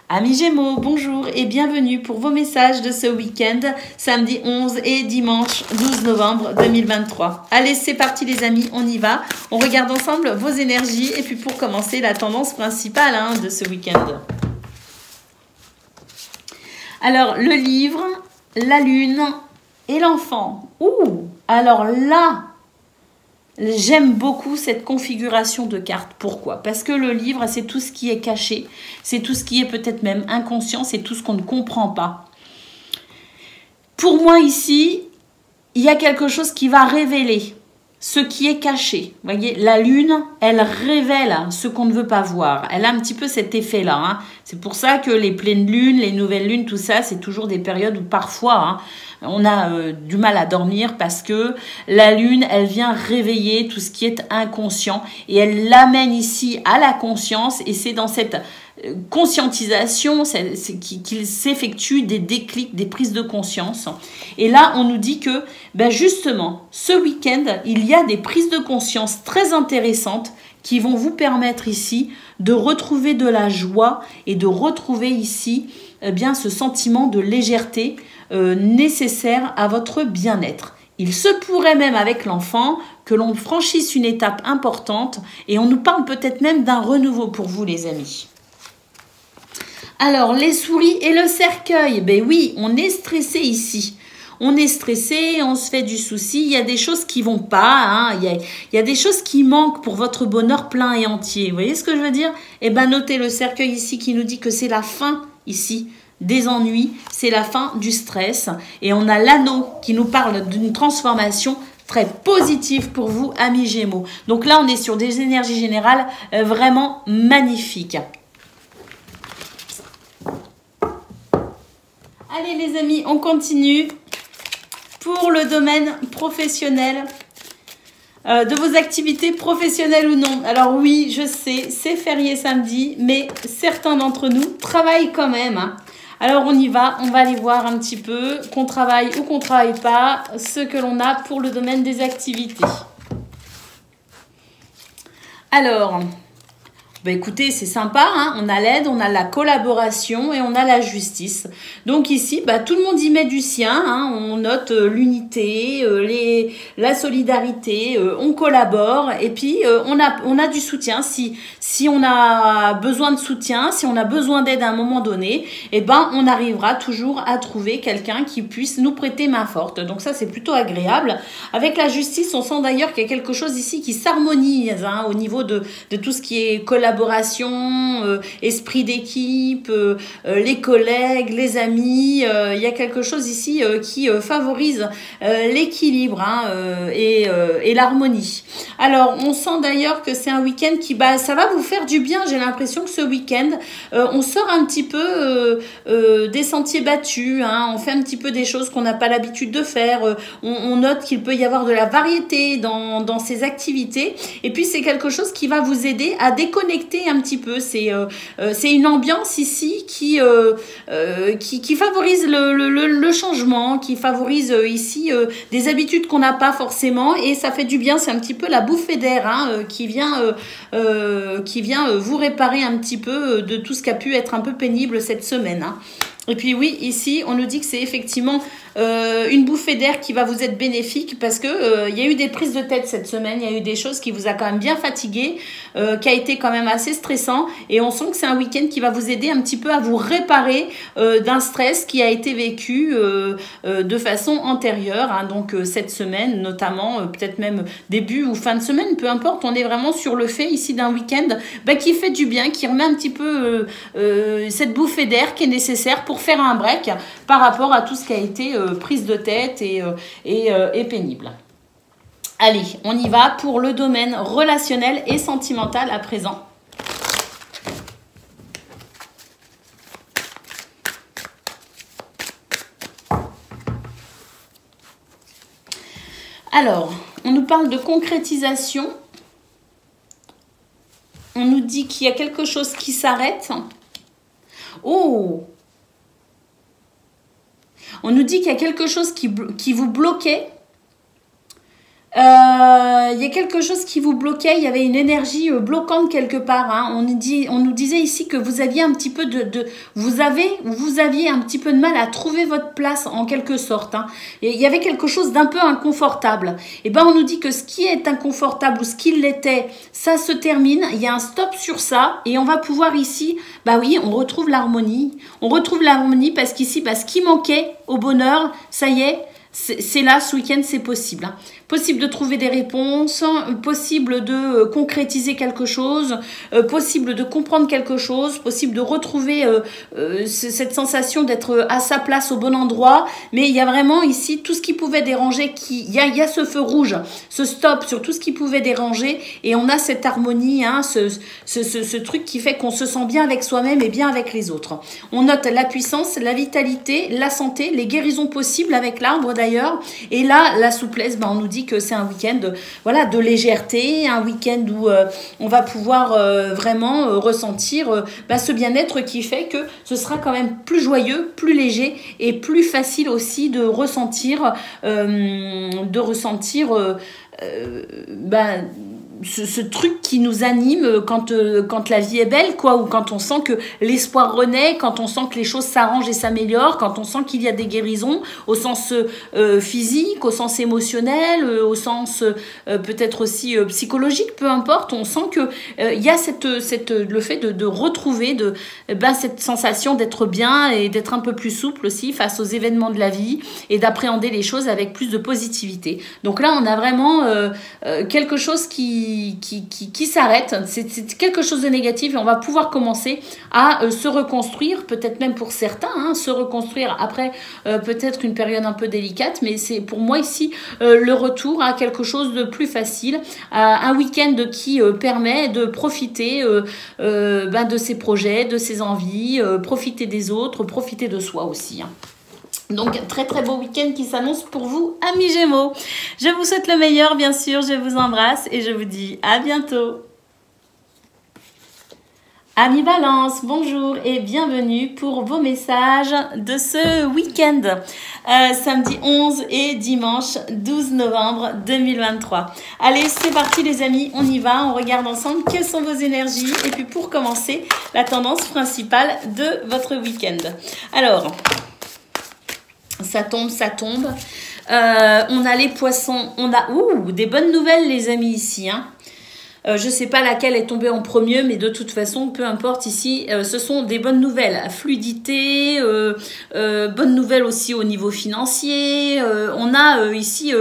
S1: Amis Gémeaux, bonjour et bienvenue pour vos messages de ce week-end, samedi 11 et dimanche 12 novembre 2023. Allez, c'est parti les amis, on y va. On regarde ensemble vos énergies et puis pour commencer, la tendance principale de ce week-end. Alors, le livre, la lune et l'enfant. Ouh, alors là... J'aime beaucoup cette configuration de cartes. Pourquoi? Parce que le livre, c'est tout ce qui est caché, c'est tout ce qui est peut-être même inconscient, c'est tout ce qu'on ne comprend pas. Pour moi ici, il y a quelque chose qui va révéler ce qui est caché. Vous voyez, la lune, elle révèle ce qu'on ne veut pas voir. Elle a un petit peu cet effet-là. Hein. C'est pour ça que les pleines lunes, les nouvelles lunes, tout ça, c'est toujours des périodes où parfois... on a du mal à dormir parce que la lune, elle vient réveiller tout ce qui est inconscient et elle l'amène ici à la conscience et c'est dans cette conscientisation qu'il s'effectue des déclics, des prises de conscience. Et là, on nous dit que justement, ce week-end, il y a des prises de conscience très intéressantes qui vont vous permettre ici de retrouver de la joie et de retrouver ici ce sentiment de légèreté nécessaire à votre bien-être. Il se pourrait même avec l'enfant que l'on franchisse une étape importante et on nous parle peut-être même d'un renouveau pour vous les amis. Alors les souris et le cercueil, oui, on est stressé ici. on est stressé, on se fait du souci, il y a des choses qui vont pas, hein, il y a des choses qui manquent pour votre bonheur plein et entier. Vous voyez ce que je veux dire? Eh ben, notez le cercueil ici qui nous dit que c'est la fin ici des ennuis, c'est la fin du stress. Et on a l'anneau qui nous parle d'une transformation très positive pour vous, amis Gémeaux. Donc là, on est sur des énergies générales vraiment magnifiques. Allez les amis, on continue pour le domaine professionnel, de vos activités professionnelles ou non. Alors oui, je sais, c'est férié samedi, mais certains d'entre nous travaillent quand même. Hein. Alors on y va, on va aller voir un petit peu, qu'on travaille ou qu'on ne travaille pas, ce que l'on a pour le domaine des activités. Alors... bah écoutez, c'est sympa, hein, on a l'aide, on a la collaboration et on a la justice. Donc ici, bah, tout le monde y met du sien, hein, on note l'unité, la solidarité, on collabore et puis on a du soutien. Si on a besoin de soutien, si on a besoin d'aide à un moment donné, eh ben, on arrivera toujours à trouver quelqu'un qui puisse nous prêter main forte. Donc ça, c'est plutôt agréable. Avec la justice, on sent d'ailleurs qu'il y a quelque chose ici qui s'harmonise hein, au niveau de tout ce qui est collaboration, esprit d'équipe, les collègues, les amis. Il y a quelque chose ici qui favorise l'équilibre hein, et l'harmonie. Alors, on sent d'ailleurs que c'est un week-end qui, bah, ça va vous faire du bien. J'ai l'impression que ce week-end, on sort un petit peu des sentiers battus. Hein, on fait un petit peu des choses qu'on n'a pas l'habitude de faire. On note qu'il peut y avoir de la variété dans ces activités. Et puis, c'est quelque chose qui va vous aider à déconnecter un petit peu. C'est une ambiance ici qui favorise le changement, qui favorise ici des habitudes qu'on n'a pas forcément et ça fait du bien. C'est un petit peu la bouffée d'air hein, qui vient vous réparer un petit peu de tout ce qui a pu être un peu pénible cette semaine. Hein. Et puis oui, ici, on nous dit que c'est effectivement une bouffée d'air qui va vous être bénéfique parce que il y a eu des prises de tête cette semaine, il y a eu des choses qui vous a quand même bien fatigué, qui a été quand même assez stressant et on sent que c'est un week-end qui va vous aider un petit peu à vous réparer d'un stress qui a été vécu de façon antérieure. Hein, donc cette semaine, notamment, peut-être même début ou fin de semaine, peu importe, on est vraiment sur le fait ici d'un week-end bah, qui fait du bien, qui remet un petit peu cette bouffée d'air qui est nécessaire pour faire un break par rapport à tout ce qui a été prise de tête et pénible. Allez, on y va pour le domaine relationnel et sentimental à présent. Alors, on nous parle de concrétisation. On nous dit qu'il y a quelque chose qui s'arrête. Oh! On nous dit qu'il y a quelque chose qui vous bloquait. Il y a quelque chose qui vous bloquait. Il y avait une énergie bloquante quelque part. Hein. On nous disait ici que vous aviez un petit peu vous aviez un petit peu de mal à trouver votre place en quelque sorte. Hein. Et il y avait quelque chose d'un peu inconfortable. Et ben on nous dit que ce qui est inconfortable ou ce qui l'était, ça se termine. Il y a un stop sur ça et on va pouvoir ici, bah oui, on retrouve l'harmonie. On retrouve l'harmonie parce qu'ici, bah, ce qui manquait au bonheur, ça y est. C'est là, ce week-end, c'est possible. Hein. Possible de trouver des réponses, possible de concrétiser quelque chose, possible de comprendre quelque chose, possible de retrouver cette sensation d'être à sa place au bon endroit. Mais il y a vraiment ici tout ce qui pouvait déranger. Il y a ce feu rouge, ce stop sur tout ce qui pouvait déranger. Et on a cette harmonie, hein, ce truc qui fait qu'on se sent bien avec soi-même et bien avec les autres. On note la puissance, la vitalité, la santé, les guérisons possibles avec l'arbre d'ailleurs. Et là, la souplesse, ben, on nous dit que c'est un week-end voilà, de légèreté, un week-end où on va pouvoir vraiment ressentir ce bien-être qui fait que ce sera quand même plus joyeux, plus léger et plus facile aussi de ressentir ce truc qui nous anime quand la vie est belle, quoi, ou quand on sent que l'espoir renaît, quand on sent que les choses s'arrangent et s'améliorent, quand on sent qu'il y a des guérisons au sens physique, au sens émotionnel, au sens peut-être aussi psychologique, peu importe. On sent que il y a le fait de retrouver cette sensation d'être bien et d'être un peu plus souple aussi face aux événements de la vie et d'appréhender les choses avec plus de positivité. Donc là, on a vraiment quelque chose qui s'arrête. C'est quelque chose de négatif et on va pouvoir commencer à se reconstruire, peut-être même pour certains, se reconstruire après peut-être une période un peu délicate, mais c'est pour moi ici le retour à quelque chose de plus facile, à un week-end qui permet de profiter de ses projets, de ses envies, profiter des autres, profiter de soi aussi. Donc, très très beau week-end qui s'annonce pour vous, amis Gémeaux. Je vous souhaite le meilleur, bien sûr, je vous embrasse et je vous dis à bientôt. Amis Balance, bonjour et bienvenue pour vos messages de ce week-end, samedi 11 et dimanche 12 novembre 2023. Allez, c'est parti les amis, on y va, on regarde ensemble quelles sont vos énergies et puis pour commencer, la tendance principale de votre week-end. Alors, ça tombe. On a les poissons, on a des bonnes nouvelles les amis ici, je ne sais pas laquelle est tombée en premier, mais de toute façon, peu importe ici, ce sont des bonnes nouvelles. Fluidité, bonnes nouvelles aussi au niveau financier. On a ici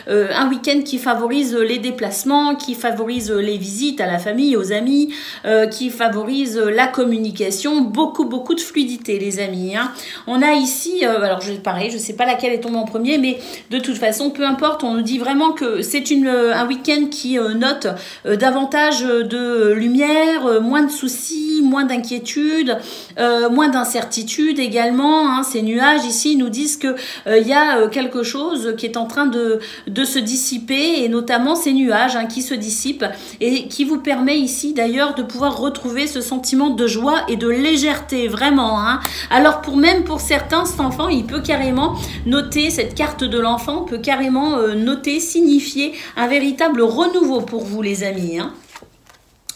S1: un week-end qui favorise les déplacements, qui favorise les visites à la famille, aux amis, qui favorise la communication. Beaucoup de fluidité, les amis. On a ici, alors pareil, je ne sais pas laquelle est tombée en premier, mais de toute façon, peu importe, on nous dit vraiment que c'est un week-end qui note davantage de lumière, moins de soucis, moins d'inquiétudes, moins d'incertitudes également. Ces nuages ici nous disent que il y a quelque chose qui est en train de se dissiper et notamment ces nuages qui se dissipent et qui vous permet ici d'ailleurs de pouvoir retrouver ce sentiment de joie et de légèreté vraiment. Alors pour certains, cet enfant, il peut carrément noter, cette carte de l'enfant peut carrément noter, signifier un véritable renouveau pour vous les amis.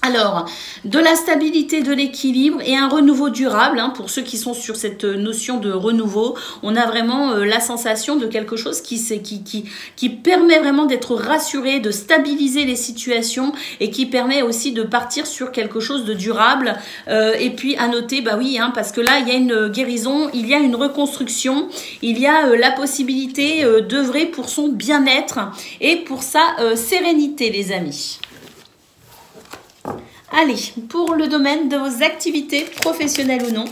S1: Alors, de la stabilité, de l'équilibre et un renouveau durable, pour ceux qui sont sur cette notion de renouveau, on a vraiment la sensation de quelque chose qui permet vraiment d'être rassuré, de stabiliser les situations et qui permet aussi de partir sur quelque chose de durable. Et puis à noter, parce que là, il y a une guérison, il y a une reconstruction, il y a la possibilité d'œuvrer pour son bien-être et pour sa sérénité, les amis. Allez, pour le domaine de vos activités professionnelles ou non,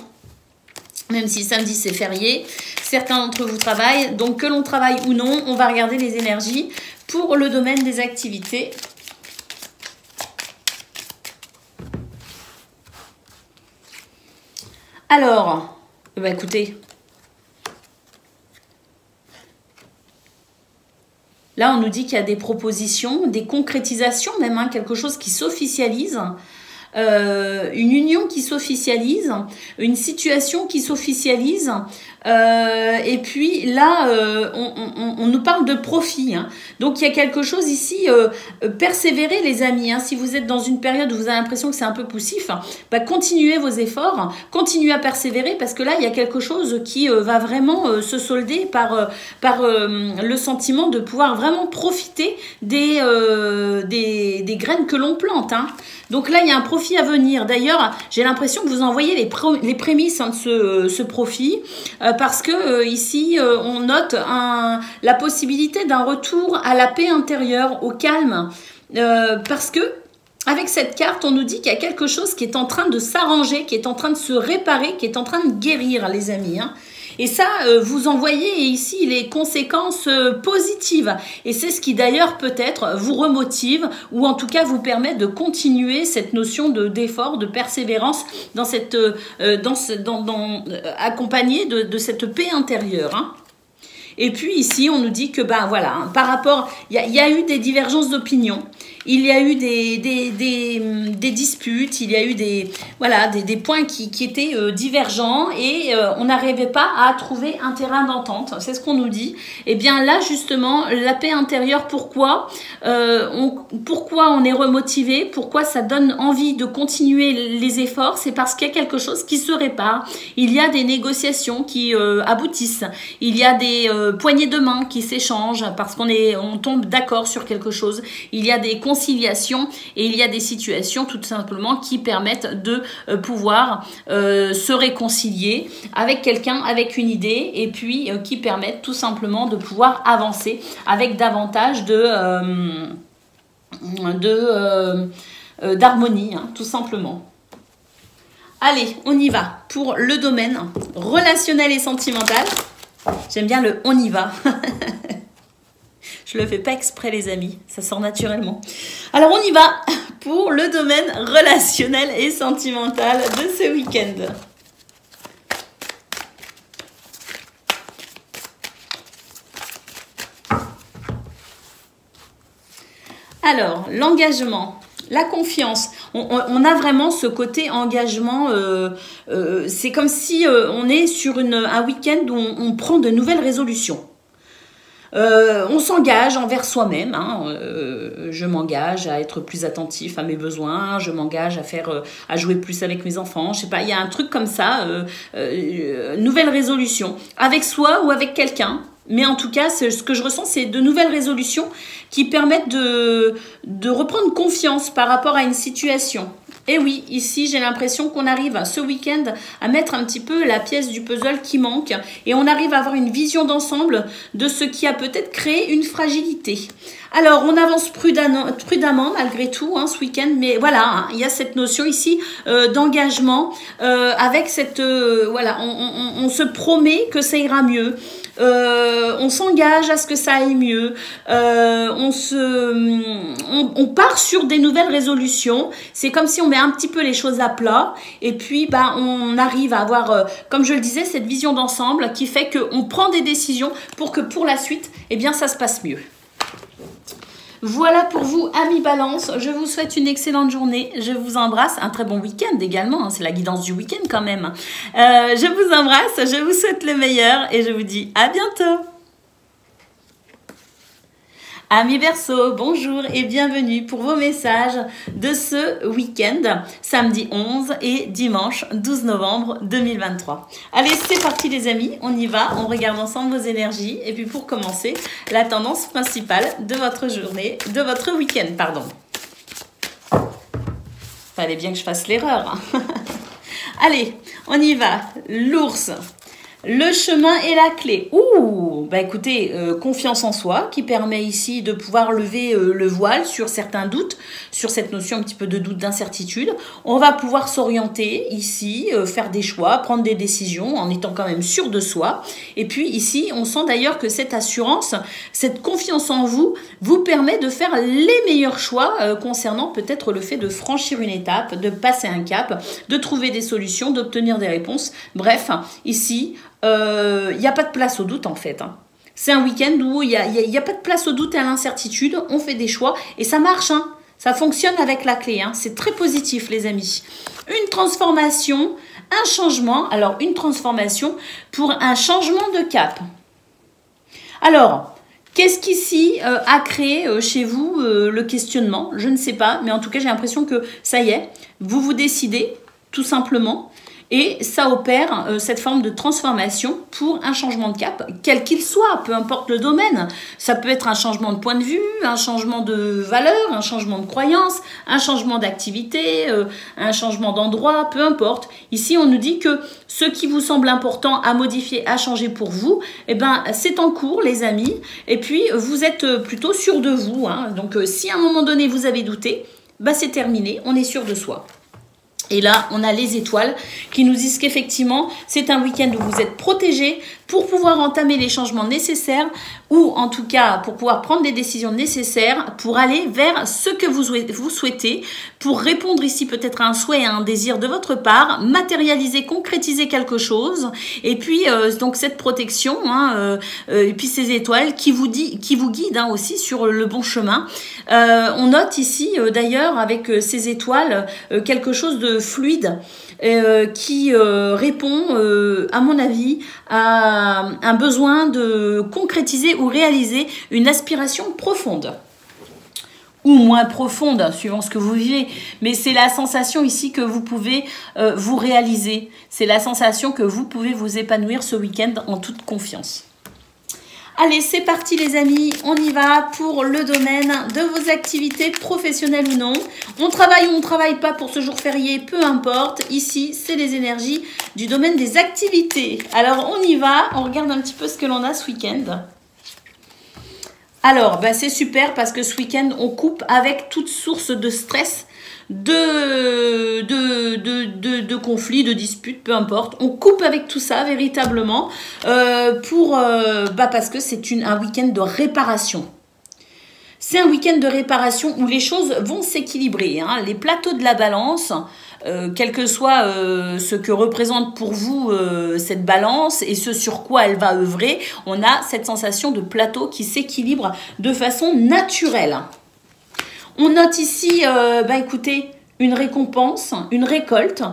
S1: même si samedi c'est férié, certains d'entre vous travaillent, donc que l'on travaille ou non, on va regarder les énergies pour le domaine des activités. Alors, écoutez, là on nous dit qu'il y a des propositions, des concrétisations même, quelque chose qui s'officialise. Une union qui s'officialise, une situation qui s'officialise, et puis là on nous parle de profit, donc il y a quelque chose ici, persévérer les amis, si vous êtes dans une période où vous avez l'impression que c'est un peu poussif, continuez vos efforts, continuez à persévérer parce que là il y a quelque chose qui va vraiment se solder par le sentiment de pouvoir vraiment profiter des graines que l'on plante, Donc là, il y a un profit à venir. D'ailleurs, j'ai l'impression que vous envoyez les prémices de ce profit parce que ici, on note la possibilité d'un retour à la paix intérieure, au calme. Parce que avec cette carte, on nous dit qu'il y a quelque chose qui est en train de s'arranger, qui est en train de se réparer, qui est en train de guérir, les amis. Et ça, vous en voyez ici les conséquences positives. Et c'est ce qui d'ailleurs peut-être vous remotive ou en tout cas vous permet de continuer cette notion d'effort, de persévérance dans cette, accompagné de cette paix intérieure. Et puis ici, on nous dit que par rapport, il y a eu des divergences d'opinion. il y a eu des disputes, il y a eu des points qui étaient divergents et on n'arrivait pas à trouver un terrain d'entente. C'est ce qu'on nous dit. Et bien là, justement, la paix intérieure, pourquoi on est remotivé, pourquoi ça donne envie de continuer les efforts, c'est parce qu'il y a quelque chose qui se répare. Il y a des négociations qui aboutissent. Il y a des poignées de main qui s'échangent parce on tombe d'accord sur quelque chose. Il y a des conciliations et il y a des situations tout simplement qui permettent de pouvoir se réconcilier avec quelqu'un, avec une idée et puis qui permettent tout simplement de pouvoir avancer avec davantage d'harmonie, hein, tout simplement. Allez, on y va pour le domaine relationnel et sentimental. J'aime bien le « on y va ». Je le fais pas exprès, les amis. Ça sort naturellement. Alors, on y va pour le domaine relationnel et sentimental de ce week-end. Alors, l'engagement, la confiance. On a vraiment ce côté engagement. C'est comme si on est sur un week-end où on prend de nouvelles résolutions. On s'engage envers soi-même. Hein. Je m'engage à être plus attentif à mes besoins. Je m'engage à jouer plus avec mes enfants. Je sais pas, il y a un truc comme ça. Nouvelle résolution avec soi ou avec quelqu'un. Mais en tout cas, ce que je ressens, c'est de nouvelles résolutions qui permettent de reprendre confiance par rapport à une situation. Et oui, ici, j'ai l'impression qu'on arrive ce week-end à mettre un petit peu la pièce du puzzle qui manque et on arrive à avoir une vision d'ensemble de ce qui a peut-être créé une fragilité. Alors, on avance prudemment malgré tout ce week-end, mais voilà, hein, il y a cette notion ici d'engagement avec cette... voilà, on se promet que ça ira mieux. On s'engage à ce que ça aille mieux, on part sur des nouvelles résolutions, c'est comme si on met un petit peu les choses à plat et puis on arrive à avoir, comme je le disais, cette vision d'ensemble qui fait qu'on prend des décisions pour que pour la suite, eh bien, ça se passe mieux. Voilà pour vous, amis Balance. Je vous souhaite une excellente journée. Je vous embrasse. Un très bon week-end également. C'est la guidance du week-end quand même. Je vous embrasse. Je vous souhaite le meilleur et je vous dis à bientôt. Amis Verseau, bonjour et bienvenue pour vos messages de ce week-end, samedi 11 et dimanche 12 novembre 2023. Allez, c'est parti les amis, on y va, on regarde ensemble vos énergies et puis pour commencer, la tendance principale de votre journée, de votre week-end, pardon. Fallait bien que je fasse l'erreur. Allez, on y va, l'ours. Le chemin est la clé. Ouh, bah écoutez, confiance en soi qui permet ici de pouvoir lever le voile sur certains doutes, sur cette notion un petit peu de doute, d'incertitude. On va pouvoir s'orienter ici, faire des choix, prendre des décisions en étant quand même sûr de soi. Et puis ici, on sent d'ailleurs que cette assurance, cette confiance en vous, vous permet de faire les meilleurs choix concernant peut-être le fait de franchir une étape, de passer un cap, de trouver des solutions, d'obtenir des réponses. Bref, ici... il n'y a pas de place au doute en fait. Hein. C'est un week-end où il n'y a pas de place au doute et à l'incertitude. On fait des choix et ça marche. Hein. Ça fonctionne avec la clé. Hein. C'est très positif les amis. Une transformation, un changement. Alors une transformation pour un changement de cap. Alors, qu'est-ce qu'ici a créé chez vous le questionnement? Je ne sais pas, mais en tout cas j'ai l'impression que ça y est. Vous vous décidez tout simplement. Et ça opère cette forme de transformation pour un changement de cap, quel qu'il soit, peu importe le domaine. Ça peut être un changement de point de vue, un changement de valeur, un changement de croyance, un changement d'activité, un changement d'endroit, peu importe. Ici, on nous dit que ce qui vous semble important à modifier, à changer pour vous, eh ben, c'est en cours, les amis. Et puis, vous êtes plutôt sûr de vous. Hein. Donc, si à un moment donné, vous avez douté, bah, c'est terminé, on est sûr de soi. Et là, on a les étoiles qui nous disent qu'effectivement, c'est un week-end où vous êtes protégés pour pouvoir entamer les changements nécessaires ou en tout cas pour pouvoir prendre des décisions nécessaires pour aller vers ce que vous souhaitez, pour répondre ici peut-être à un souhait, à un désir de votre part, matérialiser, concrétiser quelque chose et puis donc cette protection et puis ces étoiles qui vous guident aussi sur le bon chemin. On note ici d'ailleurs avec ces étoiles quelque chose de fluide qui répond à mon avis à un besoin de concrétiser ou réaliser une aspiration profonde ou moins profonde, suivant ce que vous vivez. Mais c'est la sensation ici que vous pouvez vous réaliser. C'est la sensation que vous pouvez vous épanouir ce week-end en toute confiance. Allez, c'est parti les amis, on y va pour le domaine de vos activités professionnelles ou non. On travaille ou on ne travaille pas pour ce jour férié, peu importe. Ici, c'est les énergies du domaine des activités. Alors, on y va, on regarde un petit peu ce que l'on a ce week-end. Alors, c'est super parce que ce week-end, on coupe avec toute source de stress, de conflits, de disputes, peu importe. On coupe avec tout ça véritablement parce que c'est un week-end de réparation. C'est un week-end de réparation où les choses vont s'équilibrer. Les plateaux de la balance, quel que soit ce que représente pour vous cette balance et ce sur quoi elle va œuvrer, on a cette sensation de plateau qui s'équilibre de façon naturelle. On note ici, écoutez, une récompense, une récolte,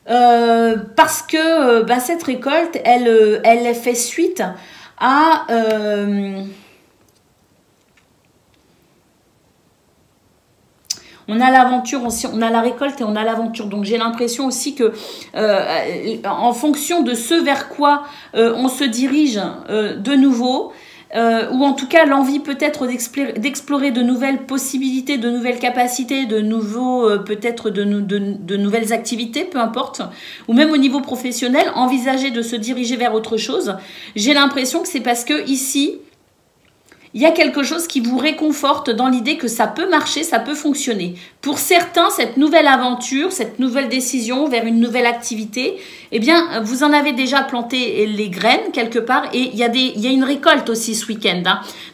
S1: parce que cette récolte, elle fait suite à... on a l'aventure aussi, on a la récolte et on a l'aventure. Donc j'ai l'impression aussi que en fonction de ce vers quoi on se dirige de nouveau, ou en tout cas l'envie peut-être d'explorer de nouvelles possibilités, de nouvelles capacités, de nouveaux peut-être de nouvelles activités, peu importe, ou même au niveau professionnel, envisager de se diriger vers autre chose. J'ai l'impression que c'est parce que ici, il y a quelque chose qui vous réconforte dans l'idée que ça peut marcher, ça peut fonctionner. Pour certains, cette nouvelle aventure, cette nouvelle décision vers une nouvelle activité, eh bien, vous en avez déjà planté les graines quelque part et il y a une récolte aussi ce week-end.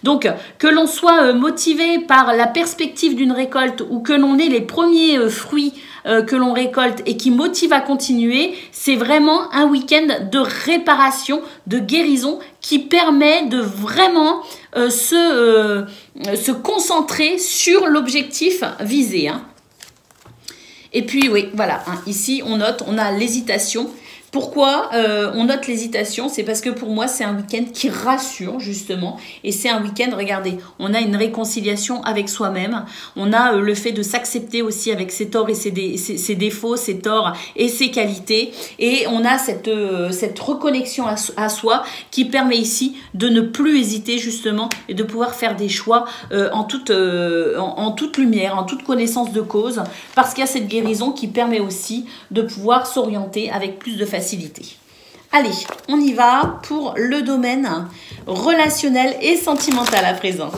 S1: Donc, que l'on soit motivé par la perspective d'une récolte ou que l'on ait les premiers fruits que l'on récolte et qui motive à continuer, c'est vraiment un week-end de réparation, de guérison qui permet de vraiment se concentrer sur l'objectif visé. Et puis oui, voilà, ici on note, on a l'hésitation. Pourquoi on note l'hésitation? C'est parce que pour moi, c'est un week-end qui rassure, justement. Et c'est un week-end, regardez, on a une réconciliation avec soi-même. On a le fait de s'accepter aussi avec ses torts et ses défauts, ses torts et ses qualités. Et on a cette reconnexion à soi qui permet ici de ne plus hésiter, justement, et de pouvoir faire des choix en toute lumière, en toute connaissance de cause. Parce qu'il y a cette guérison qui permet aussi de pouvoir s'orienter avec plus de facilité. Allez, on y va pour le domaine relationnel et sentimental à présent.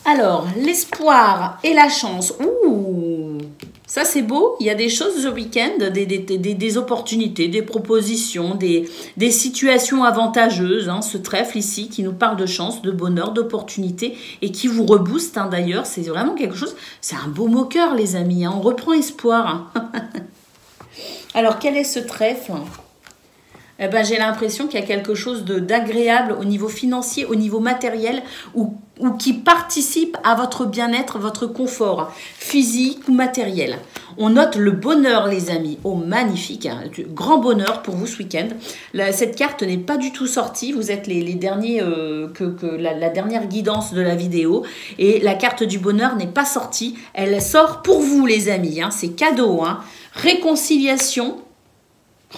S1: Alors, l'espoir et la chance. Ouh, ça c'est beau. Il y a des choses ce week-end, des opportunités, des propositions, des situations avantageuses. Ce trèfle ici qui nous parle de chance, de bonheur, d'opportunités et qui vous rebooste d'ailleurs. C'est vraiment quelque chose. C'est un beau moqueur les amis. On reprend espoir. Alors, quel est ce trèfle ? J'ai l'impression qu'il y a quelque chose d'agréable au niveau financier, au niveau matériel ou qui participe à votre bien-être, votre confort physique ou matériel. On note le bonheur, les amis. Oh, magnifique. Grand bonheur pour vous ce week-end. Cette carte n'est pas du tout sortie. Vous êtes les derniers, la dernière guidance de la vidéo. Et la carte du bonheur n'est pas sortie. Elle sort pour vous, les amis. C'est cadeau. Réconciliation.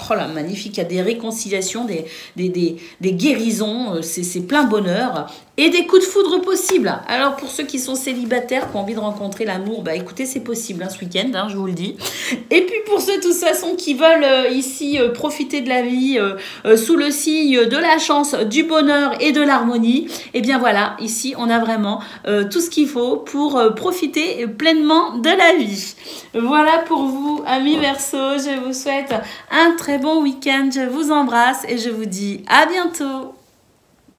S1: Oh là, magnifique, il y a des réconciliations, des guérisons, c'est plein bonheur. Et des coups de foudre possibles. Alors pour ceux qui sont célibataires, qui ont envie de rencontrer l'amour, bah écoutez, c'est possible ce week-end, je vous le dis. Et puis pour ceux de toute façon qui veulent ici profiter de la vie sous le signe de la chance, du bonheur et de l'harmonie, et bien voilà, ici on a vraiment tout ce qu'il faut pour profiter pleinement de la vie. Voilà pour vous, amis Verseau, je vous souhaite un très bon week-end, je vous embrasse et je vous dis à bientôt.